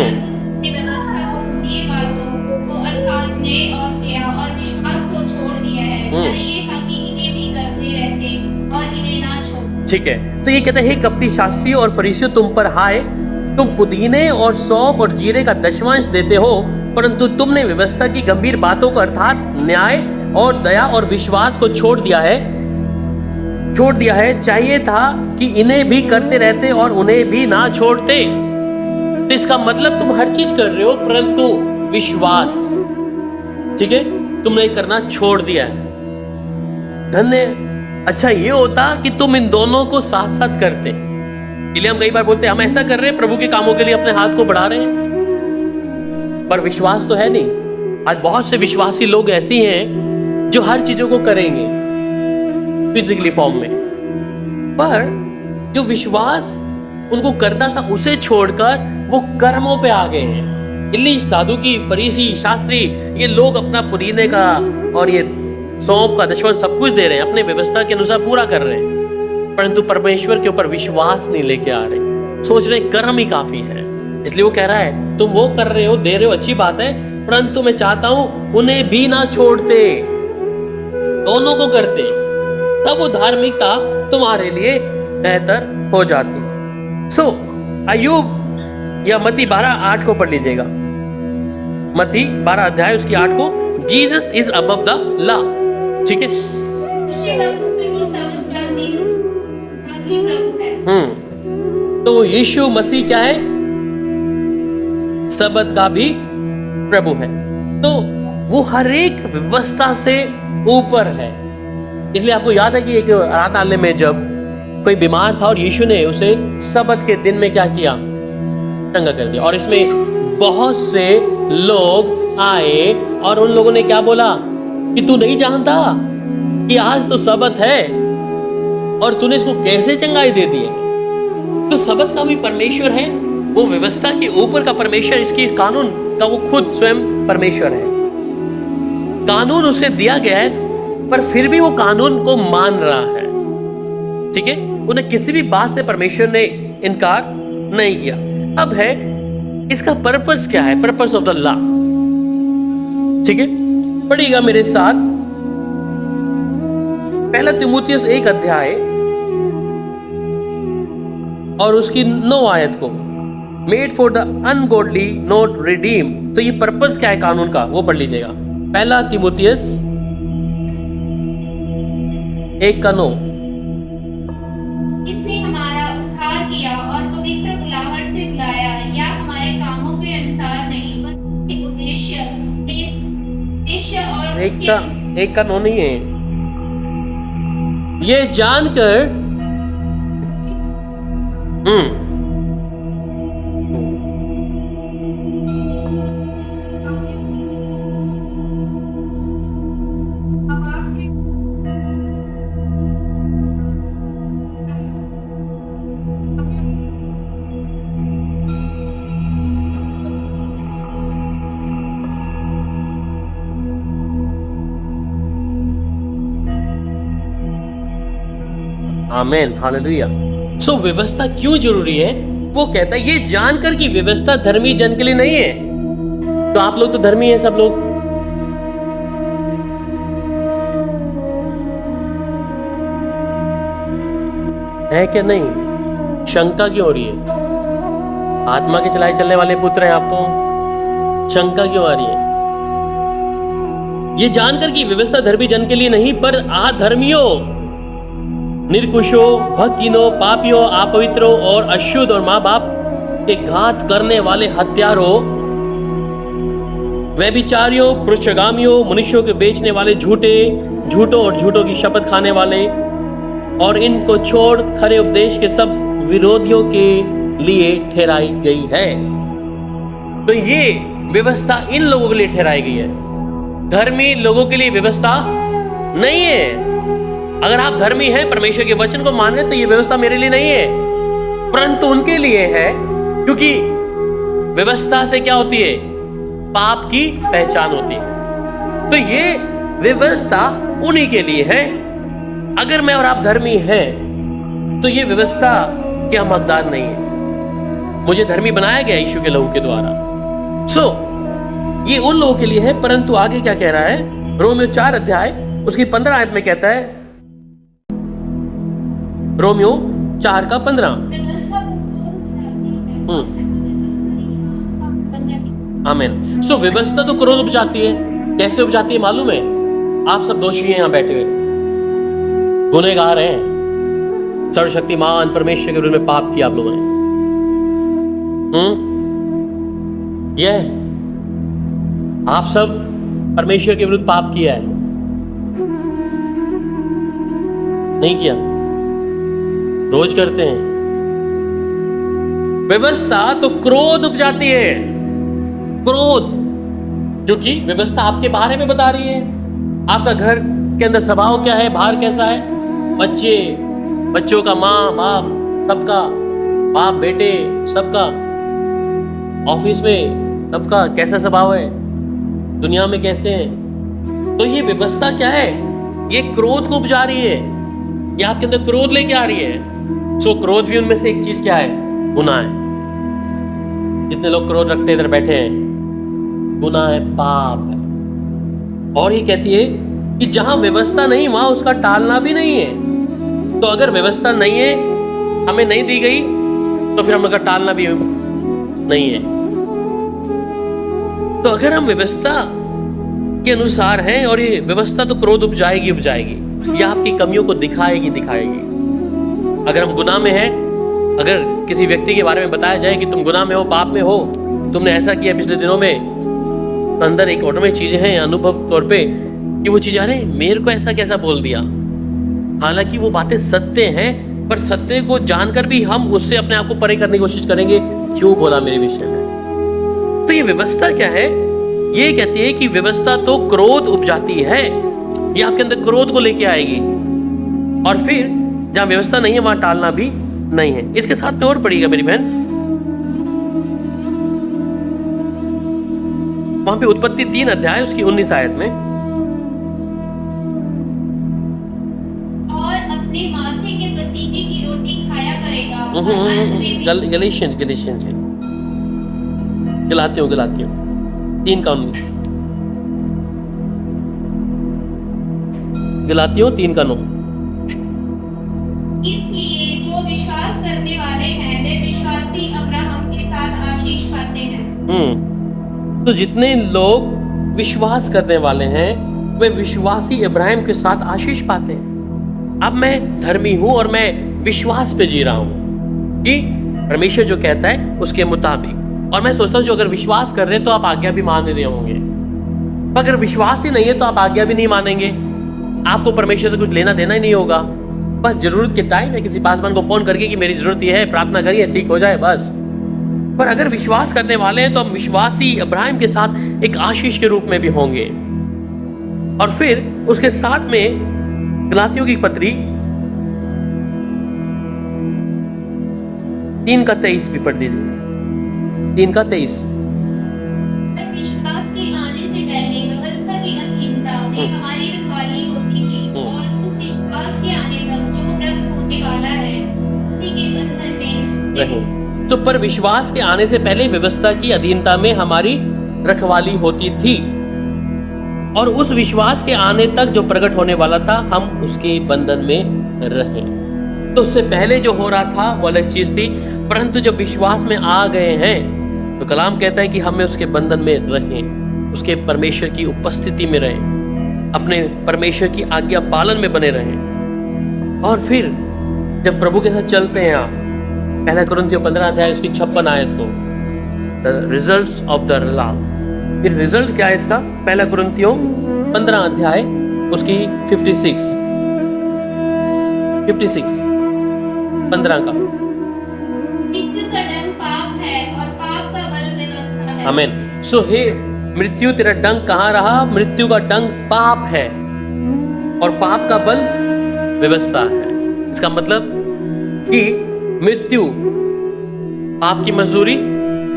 अपनी व्यवस्था को दिए बातों को अर्थात न्याय और दया और विश्वास को छोड़ दिया है। मैंने ये कहा कि इन्हें भी करते रहते और इन्हें ना छोड़ो। ठीक है, तो ये कहते हैं कपटी शास्त्रियों और फरीसियों, तुम पर हाय, तुम पुदीने और सौंफ और जीरे का दशमांश देते हो, परंतु तुमने व्यवस्था की गंभीर बातों को अर्थात न्याय और दया और विश्वास को छोड़ दिया है। चाहिए था कि इन्हें भी करते रहते और उन्हें भी ना छोड़ते। तो इसका मतलब तुम हर चीज कर रहे हो परंतु विश्वास, ठीक है, तुमने करना छोड़ दिया है। धन्य अच्छा ये होता कि तुम इन दोनों को साथ साथ करते। इसलिए हम कई बार बोलते हैं हम ऐसा कर रहे हैं, प्रभु के कामों के लिए अपने हाथ को बढ़ा रहे हैं, पर विश्वास तो है नहीं। आज बहुत से विश्वासी लोग ऐसी हैं जो हर चीजों को करेंगे फिजिकली फॉर्म में, पर जो विश्वास उनको करना था उसे छोड़कर वो कर्मों पे आ गए हैं। इसलिए साधु की, फरीसी, शास्त्री, ये लोग अपना पुदीने का और ये सौंफ का दशमांश सब कुछ दे रहे हैं, अपने व्यवस्था के अनुसार पूरा कर रहे हैं, परंतु परमेश्वर के ऊपर विश्वास नहीं लेके आ रहे, सोच रहे कर्म ही काफी है। इसलिए वो कह रहा है तुम वो कर रहे हो, दे रहे हो, अच्छी बात है, परंतु मैं चाहता हूं उन्हें भी ना छोड़ते, दोनों को करते, तब वो धार्मिकता तुम्हारे लिए बेहतर हो जाती। सो अय्यूब या मत्ती 12:8 को पढ़ लीजिएगा। मत्ती 12 अध्याय उसकी 8 को, Jesus is above the law. ठीक है, तो यीशु मसीह क्या है? सबत का भी प्रभु है। तो वो हर एक व्यवस्था से ऊपर है। इसलिए आपको याद है कि एक आराधनालय में जब कोई बीमार था और यीशु ने उसे सबत के दिन में क्या किया? चंगा कर दिया। और इसमें बहुत से लोग आए और उन लोगों ने क्या बोला कि तू नहीं जानता कि आज तो सबत है और तूने इसको कैसे चंगाई दे दी है? तो सबत का भी परमेश्वर है, वो व्यवस्था के ऊपर का परमेश्वर, इसकी इस कानून का वो खुद स्वयं परमेश्वर है। कानून उसे दिया गया है पर फिर भी वो कानून को मान रहा है। ठीक है, उन्हें किसी भी बात से परमेश्वर ने इनकार नहीं किया। अब है इसका पर्पस क्या है? Purpose of the law. ठीक है, पढ़िएगा मेरे साथ पहला तीमुथियुस 1 अध्याय और उसकी 9 आयत को, made for the ungodly not redeem. तो ये पर्पस क्या है कानून का, वो पढ़ लीजिएगा। पहला तीमुथियुस 1:9। इसने हमारा उद्धार किया और पवित्र बुलाहट से बुलाया, या हमारे कामों के अनुसार नहीं, बल्कि उद्देश्य और एक का 9 नहीं है, ये जानकर आमेन, हालेलुया। सो व्यवस्था क्यों जरूरी है? वो कहता है ये जानकर कि व्यवस्था धर्मी जन के लिए नहीं है। तो आप लोग तो धर्मी हैं सब लोग, है क्या नहीं? शंका क्यों हो रही है? आत्मा के चलाए चलने वाले पुत्र हैं आप, तो शंका क्यों आ रही है? ये जानकर कि व्यवस्था धर्मी जन के लिए नहीं पर अधर्मियों निर्कुशों, भक्तिनों, पापियों, अपवित्रों और अशुद्ध और माँ बाप के घात करने वाले हत्यारों, व्यभिचारियों, पुरुषगामियों, मनुष्यों के बेचने वाले, झूठों और झूठों की शपथ खाने वाले, और इनको छोड़ खरे उपदेश के सब विरोधियों के लिए ठहराई गई है। तो ये व्यवस्था इन लोगों के लिए ठहराई गई है, धर्मी लोगों के लिए व्यवस्था नहीं है। अगर आप धर्मी हैं, परमेश्वर के वचन को मान रहे, तो ये व्यवस्था मेरे लिए नहीं है, परंतु उनके लिए है, क्योंकि व्यवस्था से क्या होती है? पाप की पहचान होती है। तो ये व्यवस्था उन्हीं के लिए है। अगर मैं और आप धर्मी हैं, तो ये व्यवस्था के हम हकदार नहीं है। मुझे धर्मी बनाया गया यीशु के लहू के द्वारा। ये उन लोगों के लिए है, परंतु आगे क्या कह रहा है? रोमियो 4 अध्याय उसकी 15 आयत में कहता है, रोमियो 4 का 15। आमीन। व्यवस्था तो क्रोध उपजाती है। कैसे उपजाती है मालूम है? आप सब दोषी हैं, यहां बैठे हुए गुनहगार हैं, सर्वशक्तिमान परमेश्वर के विरुद्ध में पाप किया आप लोगों ने। यह आप सब परमेश्वर के विरुद्ध पाप किया है, नहीं किया? रोज करते हैं। व्यवस्था तो क्रोध उपजाती है, क्रोध, क्योंकि व्यवस्था आपके बारे में बता रही है। आपका घर के अंदर स्वभाव क्या है, बाहर कैसा है, बच्चों का, माँ बाप सबका, बाप बेटे सबका, ऑफिस में सबका कैसा स्वभाव है, दुनिया में कैसे हैं। तो ये व्यवस्था क्या है? ये क्रोध को उपजा रही है, ये आपके अंदर क्रोध लेके आ रही है। क्रोध भी उनमें से एक चीज क्या है? गुनाह है। जितने लोग क्रोध रखते इधर बैठे हैं, गुनाह है, पाप है। और ये कहती है कि जहां व्यवस्था नहीं वहां उसका टालना भी नहीं है। तो अगर व्यवस्था नहीं है, हमें नहीं दी गई, तो फिर हम लोग का टालना भी नहीं है। तो अगर हम व्यवस्था के अनुसार हैं, और ये व्यवस्था तो क्रोध उपजाएगी, ये आपकी कमियों को दिखाएगी। अगर हम गुनाह में हैं, अगर किसी व्यक्ति के बारे में बताया जाए कि तुम गुनाह में हो, पाप में हो, तुमने ऐसा किया पिछले दिनों में, तो अंदर एक ऑटोमेटिक चीजें हैं अनुभव तौर पे कि वो चीज, अरे मेरे को ऐसा कैसा बोल दिया। हालांकि वो बातें सत्य हैं, पर सत्य को जानकर भी हम उससे अपने आप को परे करने की कोशिश करेंगे, क्यों बोला मेरे विषय में। तो ये व्यवस्था क्या है? ये कहती है कि व्यवस्था तो क्रोध उपजाती है, ये आपके अंदर क्रोध को लेके आएगी, और फिर जहां व्यवस्था नहीं है वहां टालना भी नहीं है। इसके साथ में और पढ़िएगा मेरी बहन, वहां पे उत्पत्ति 3 अध्याय उसकी 19 आयत में, और अपने माथे के पसीने की रोटी खाया करेगा, और अंत में भी गलातियों 3 का 19, गलातियों 3 का 9। इसलिए जो विश्वास करने वाले हैं वे विश्वासी अब्राहम के साथ आशीष पाते हैं। तो जितने लोग विश्वास करने वाले हैं वे विश्वासी इब्राहिम के साथ आशीष पाते हैं। अब मैं धर्मी हूं और मैं विश्वास पे जी रहा हूं कि परमेश्वर जो कहता है उसके मुताबिक, और मैं सोचता हूं जो अगर विश्वास कर रहे हैं तो आप आज्ञा भी मान रहे होंगे, अगर विश्वास ही नहीं है तो आप आज्ञा भी नहीं मानेंगे, आपको परमेश्वर से कुछ लेना देना ही नहीं होगा। बस जरूरत के टाइम है किसी पासवान को फोन करके कि मेरी जरूरत ये है, प्रार्थना करिए, ठीक हो जाए बस। पर अगर विश्वास करने वाले हैं तो हम विश्वासी इब्राहिम के साथ एक आशीष के रूप में भी होंगे। और फिर उसके साथ में गलातियों की पत्री 3 का 23 भी पढ़ दीजिए। 3 का 23। विश्वास के आने से पहले व्यवस्था की अधीनता में हमारी रखवाली होती थी, और उस विश्वास के आने तक जो प्रकट होने वाला है उसी के बंधन में रहे। तो पर विश्वास के आने से पहले व्यवस्था की अधीनता में हमारी रखवाली होती थी, और उस विश्वास के आने तक जो प्रकट होने वाला था हम उसके बंधन में रहे। तो उससे पहले जो हो रहा था वो अलग चीज थी, परंतु जब विश्वास में आ गए हैं तो कलाम कहता है कि हमें उसके बंधन में रहें, उसके परमेश्वर की उपस्थिति में रहें, अपने परमेश्वर की आज्ञा पालन में बने रहें। और फिर जब प्रभु के साथ चलते हैं आप, 1 कुरिन्थियों 15 अध्याय उसकी 56 आयत को, the results of the love. फिर रिजल्ट क्या है इसका? 1 कुरिन्थियों 15 अध्याय उसकी 56 15 का। मृत्यु का डंक पाप है और पाप का बल व्यवस्था है। आमीन। सो हे मृत्यु, तेरा डंक कहाँ रहा? मृत्यु का डंक पाप है और पाप का बल व्यवस्था है। इसका मतलब कि मृत्यु, पाप की मजदूरी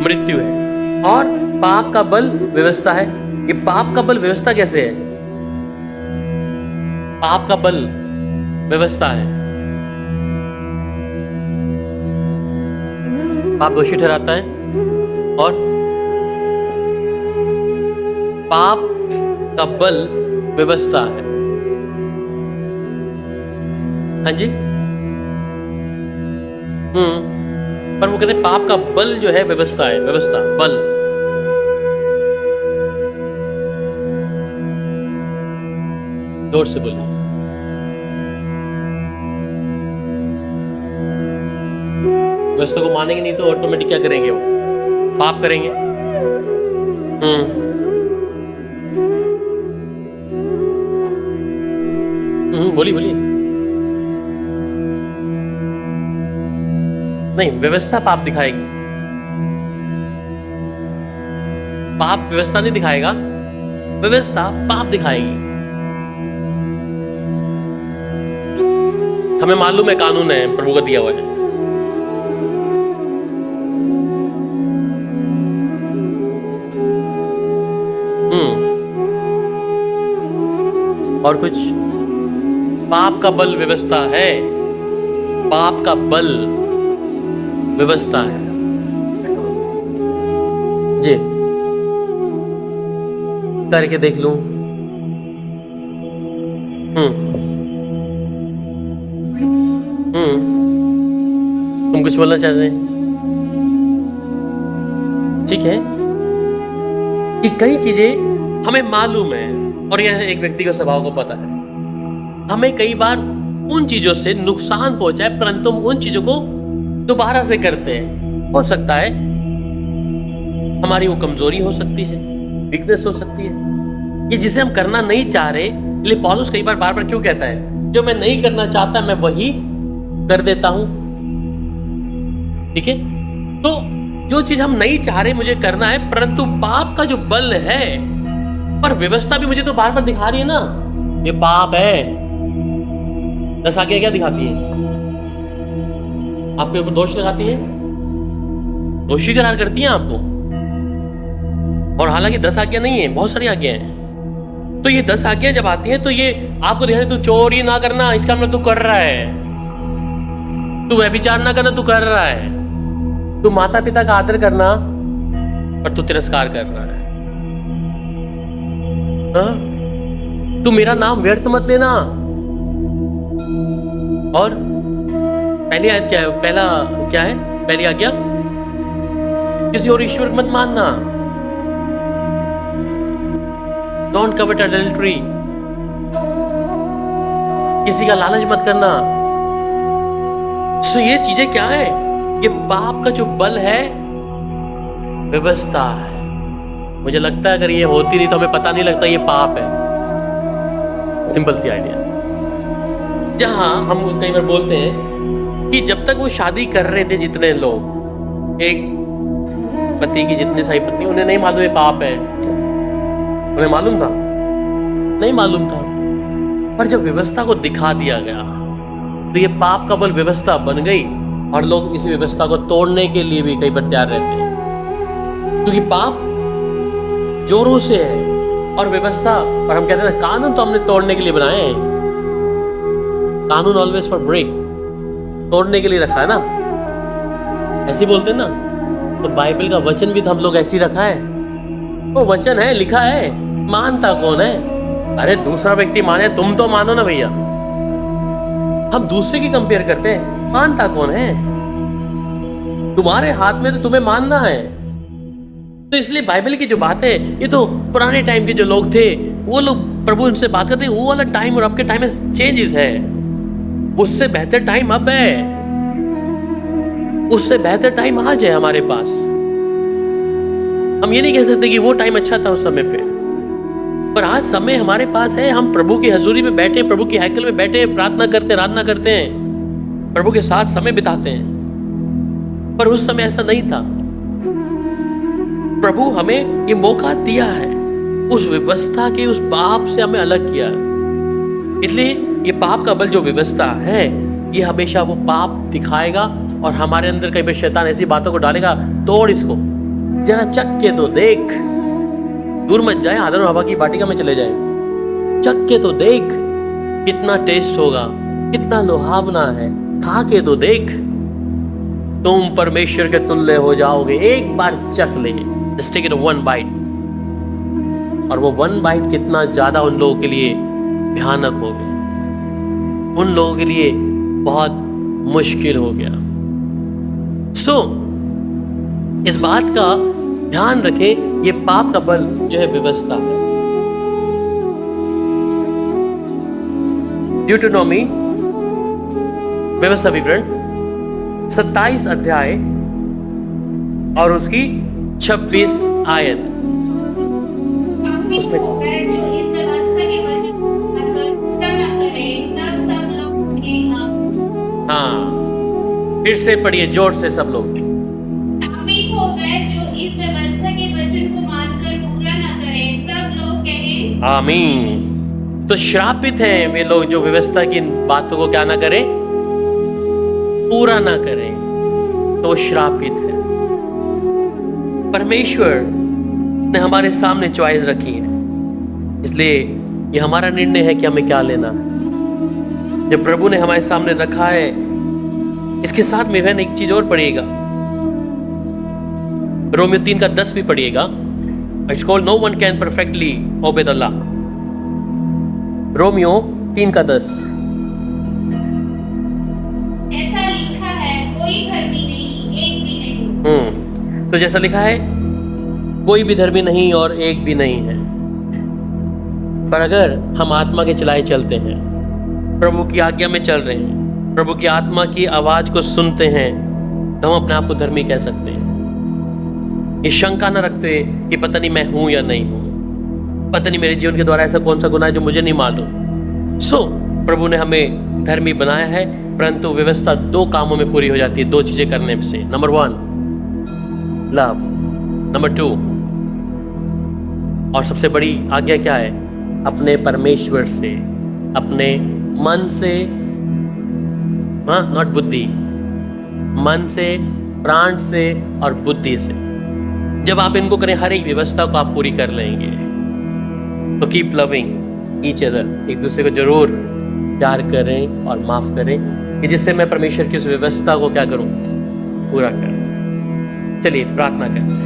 मृत्यु है और पाप का बल व्यवस्था है। ये पाप का बल व्यवस्था कैसे है? पाप का बल व्यवस्था है। पाप दोषी ठहराता है और पाप का बल व्यवस्था है। हाँ जी, पर वो कहते हैं पाप का बल जो है व्यवस्था है। व्यवस्था, बल। जोर से बोलिए। व्यवस्था को मानेंगे नहीं तो ऑटोमेटिक क्या करेंगे? वो पाप करेंगे। बोलिए बोलिए। नहीं, व्यवस्था पाप दिखाएगी। पाप व्यवस्था नहीं दिखाएगा, व्यवस्था पाप दिखाएगी। हमें मालूम है कानून है प्रभु का दिया हुआ है। और कुछ? पाप का बल व्यवस्था है। पाप का बल व्यवस्था है जी। करके देख लूं। तुम कुछ बोलना चाह रहे हैं? ठीक है कि कई चीजें हमें मालूम है और यह एक व्यक्ति का स्वभाव को पता है। हमें कई बार उन चीजों से नुकसान पहुंचाए, परंतु हम उन चीजों को दोबारा से करते हैं। हो सकता है हमारी वो कमजोरी हो सकती है, वीकनेस हो सकती है, ये जिसे हम करना नहीं चाह रहे। इसलिए पौलुस कई बार बार क्यों कहता है, जो मैं नहीं करना चाहता मैं वही कर देता हूं। ठीक है, तो जो चीज हम नहीं चाह रहे मुझे करना है, परंतु पाप का जो बल है, पर व्यवस्था भी मुझे तो बार बार दिखा रही है ना ये पाप है। 10 आज्ञा क्या दिखाती है? आपके ऊपर दोष लगाती है, दोषी करार करती है आपको। और हालांकि 10 आज्ञा नहीं है, बहुत सारी आज्ञा हैं। तो ये 10 आज्ञा जब आती है तो ये आपको दिखा रही, तू चोरी ना करना, इसका मतलब तू कर रहा है। तू व्यभिचार ना करना, तू कर रहा है। तू माता पिता का आदर करना, पर तू तिरस्कार कर रहा है। तू मेरा नाम व्यर्थ मत लेना। और पहली आयत क्या है? पहला क्या है? पहली आज्ञा, किसी और ईश्वर मत मानना। डोंट कमिट एडल्ट्री, किसी का लालच मत करना। सो ये चीजें क्या है? ये पाप का जो बल है व्यवस्था है। मुझे लगता है अगर ये होती नहीं तो हमें पता नहीं लगता ये पाप है। सिंपल सी आइडिया। जहां हम कई बार बोलते हैं कि जब तक वो शादी कर रहे थे जितने लोग, एक पति की जितनी सारी पत्नी, उन्हें नहीं मालूम ये पाप है। उन्हें मालूम था? नहीं मालूम था। पर जब व्यवस्था को दिखा दिया गया तो ये पाप का बल व्यवस्था बन गई और लोग इस व्यवस्था को तोड़ने के लिए भी कई बार तैयार रहते हैं, क्योंकि पाप जोरों से है और व्यवस्था, पर हम कहते हैं ना कानून तो हमने तोड़ने के लिए बनाए हैं। कानून ऑलवेज फॉर ब्रेक, तोड़ने के लिए रखा है ना, ऐसे बोलते हैं ना। तो बाइबल का वचन भी तो हम लोग ऐसे ही रखा है। वो वचन है, लिखा है, मानता कौन है? अरे दूसरा व्यक्ति माने, तुम तो मानो ना भैया। हम दूसरे की कंपेयर करते हैं, मानता कौन है? तुम्हारे हाथ में तो तुम्हें मानना है। तो इसलिए बाइबल की जो बात है, ये तो पुराने टाइम के जो लोग थे, वो लोग प्रभु उनसे बात करते हैं, वो वाला टाइम और आपके टाइम में चेंजेस है। उससे बेहतर टाइम अब है, उससे बेहतर टाइम आज है हमारे पास। हम ये नहीं कह सकते कि वो टाइम अच्छा था उस समय पे, पर आज समय हमारे पास है। हम प्रभु की हजूरी में बैठे, प्रभु की हैकल में बैठे, प्रार्थना करते, आराधना करते हैं, प्रभु के साथ समय बिताते हैं। पर उस समय ऐसा नहीं था। प्रभु हमें ये मौका दिया है, उस व्यवस्था के, उस पाप से हमें अलग किया। इसलिए ये पाप का बल जो व्यवस्था है, ये हमेशा वो पाप दिखाएगा और हमारे अंदर कई बार शैतान ऐसी बातों को डालेगा, तोड़ इसको, जरा चख के तो देख, दूर मत जाए, आदम और हवा की वाटिका में चले जाए, चख के तो देख कितना टेस्ट होगा, कितना लुभावना है, खा के तो देख, तुम परमेश्वर के तुल्य हो जाओगे। एक बार चख ले, just take it one bite. और वो वन बाइट कितना ज्यादा उन लोगों के लिए भयानक हो गया, उन लोगों के लिए बहुत मुश्किल हो गया। सो इस बात का ध्यान रखें, ये पाप का बल जो है व्यवस्था है। ड्यूटोनॉमी व्यवस्था विवरण 27 अध्याय और उसकी 26 आयत। उसमें जो इस व्यवस्था के वचन को पूरा न करे, तब सब लोग कहेंगे। हाँ, फिर से पढ़िए जोर से सब लोग। पापी हो वह जो इस व्यवस्था के वचन को मानकर पूरा न करे, सब लोग कहें आमीन। तो श्रापित हैं वे लोग जो व्यवस्था की बातों को क्या ना करें, पूरा ना करें, तो श्रापित है। परमेश्वर ने हमारे सामने चॉइस रखी है, इसलिए ये हमारा निर्णय है कि हमें क्या लेना है। जब प्रभु ने हमारे सामने रखा है, इसके साथ में बहन एक चीज और पढ़िएगा, रोमियो 3:10 भी पढ़िएगा। It's called no one can perfectly obey the law. Romiyo 3:10। ऐसा लिखा है, कोई धर्मी नहीं, एक भी नहीं। तो जैसा लिखा है, कोई भी धर्मी नहीं और एक भी नहीं है। पर अगर हम आत्मा के चलाए चलते हैं, प्रभु की आज्ञा में चल रहे हैं, प्रभु की आत्मा की आवाज को सुनते हैं, तो हम अपने आप को धर्मी कह सकते हैं। ये शंका न रखते कि पता नहीं मैं हूं या नहीं हूं, पता नहीं मेरे जीवन के द्वारा ऐसा कौन सा गुनाह है जो मुझे नहीं मालूम। सो प्रभु ने हमें धर्मी बनाया है, परंतु व्यवस्था 2 कामों में पूरी हो जाती है, 2 चीजें करने से। नंबर 1 लव, नंबर 2 और सबसे बड़ी आज्ञा क्या है, अपने परमेश्वर से, अपने मन से, हाँ नॉट बुद्धि, मन से, प्राण से और बुद्धि से। जब आप इनको करें, हर एक व्यवस्था को आप पूरी कर लेंगे। तो कीप लविंग ईच अदर, एक दूसरे को जरूर प्यार करें और माफ करें, कि जिससे मैं परमेश्वर की उस व्यवस्था को क्या करूं, पूरा करूं। चलिए प्रार्थना करें।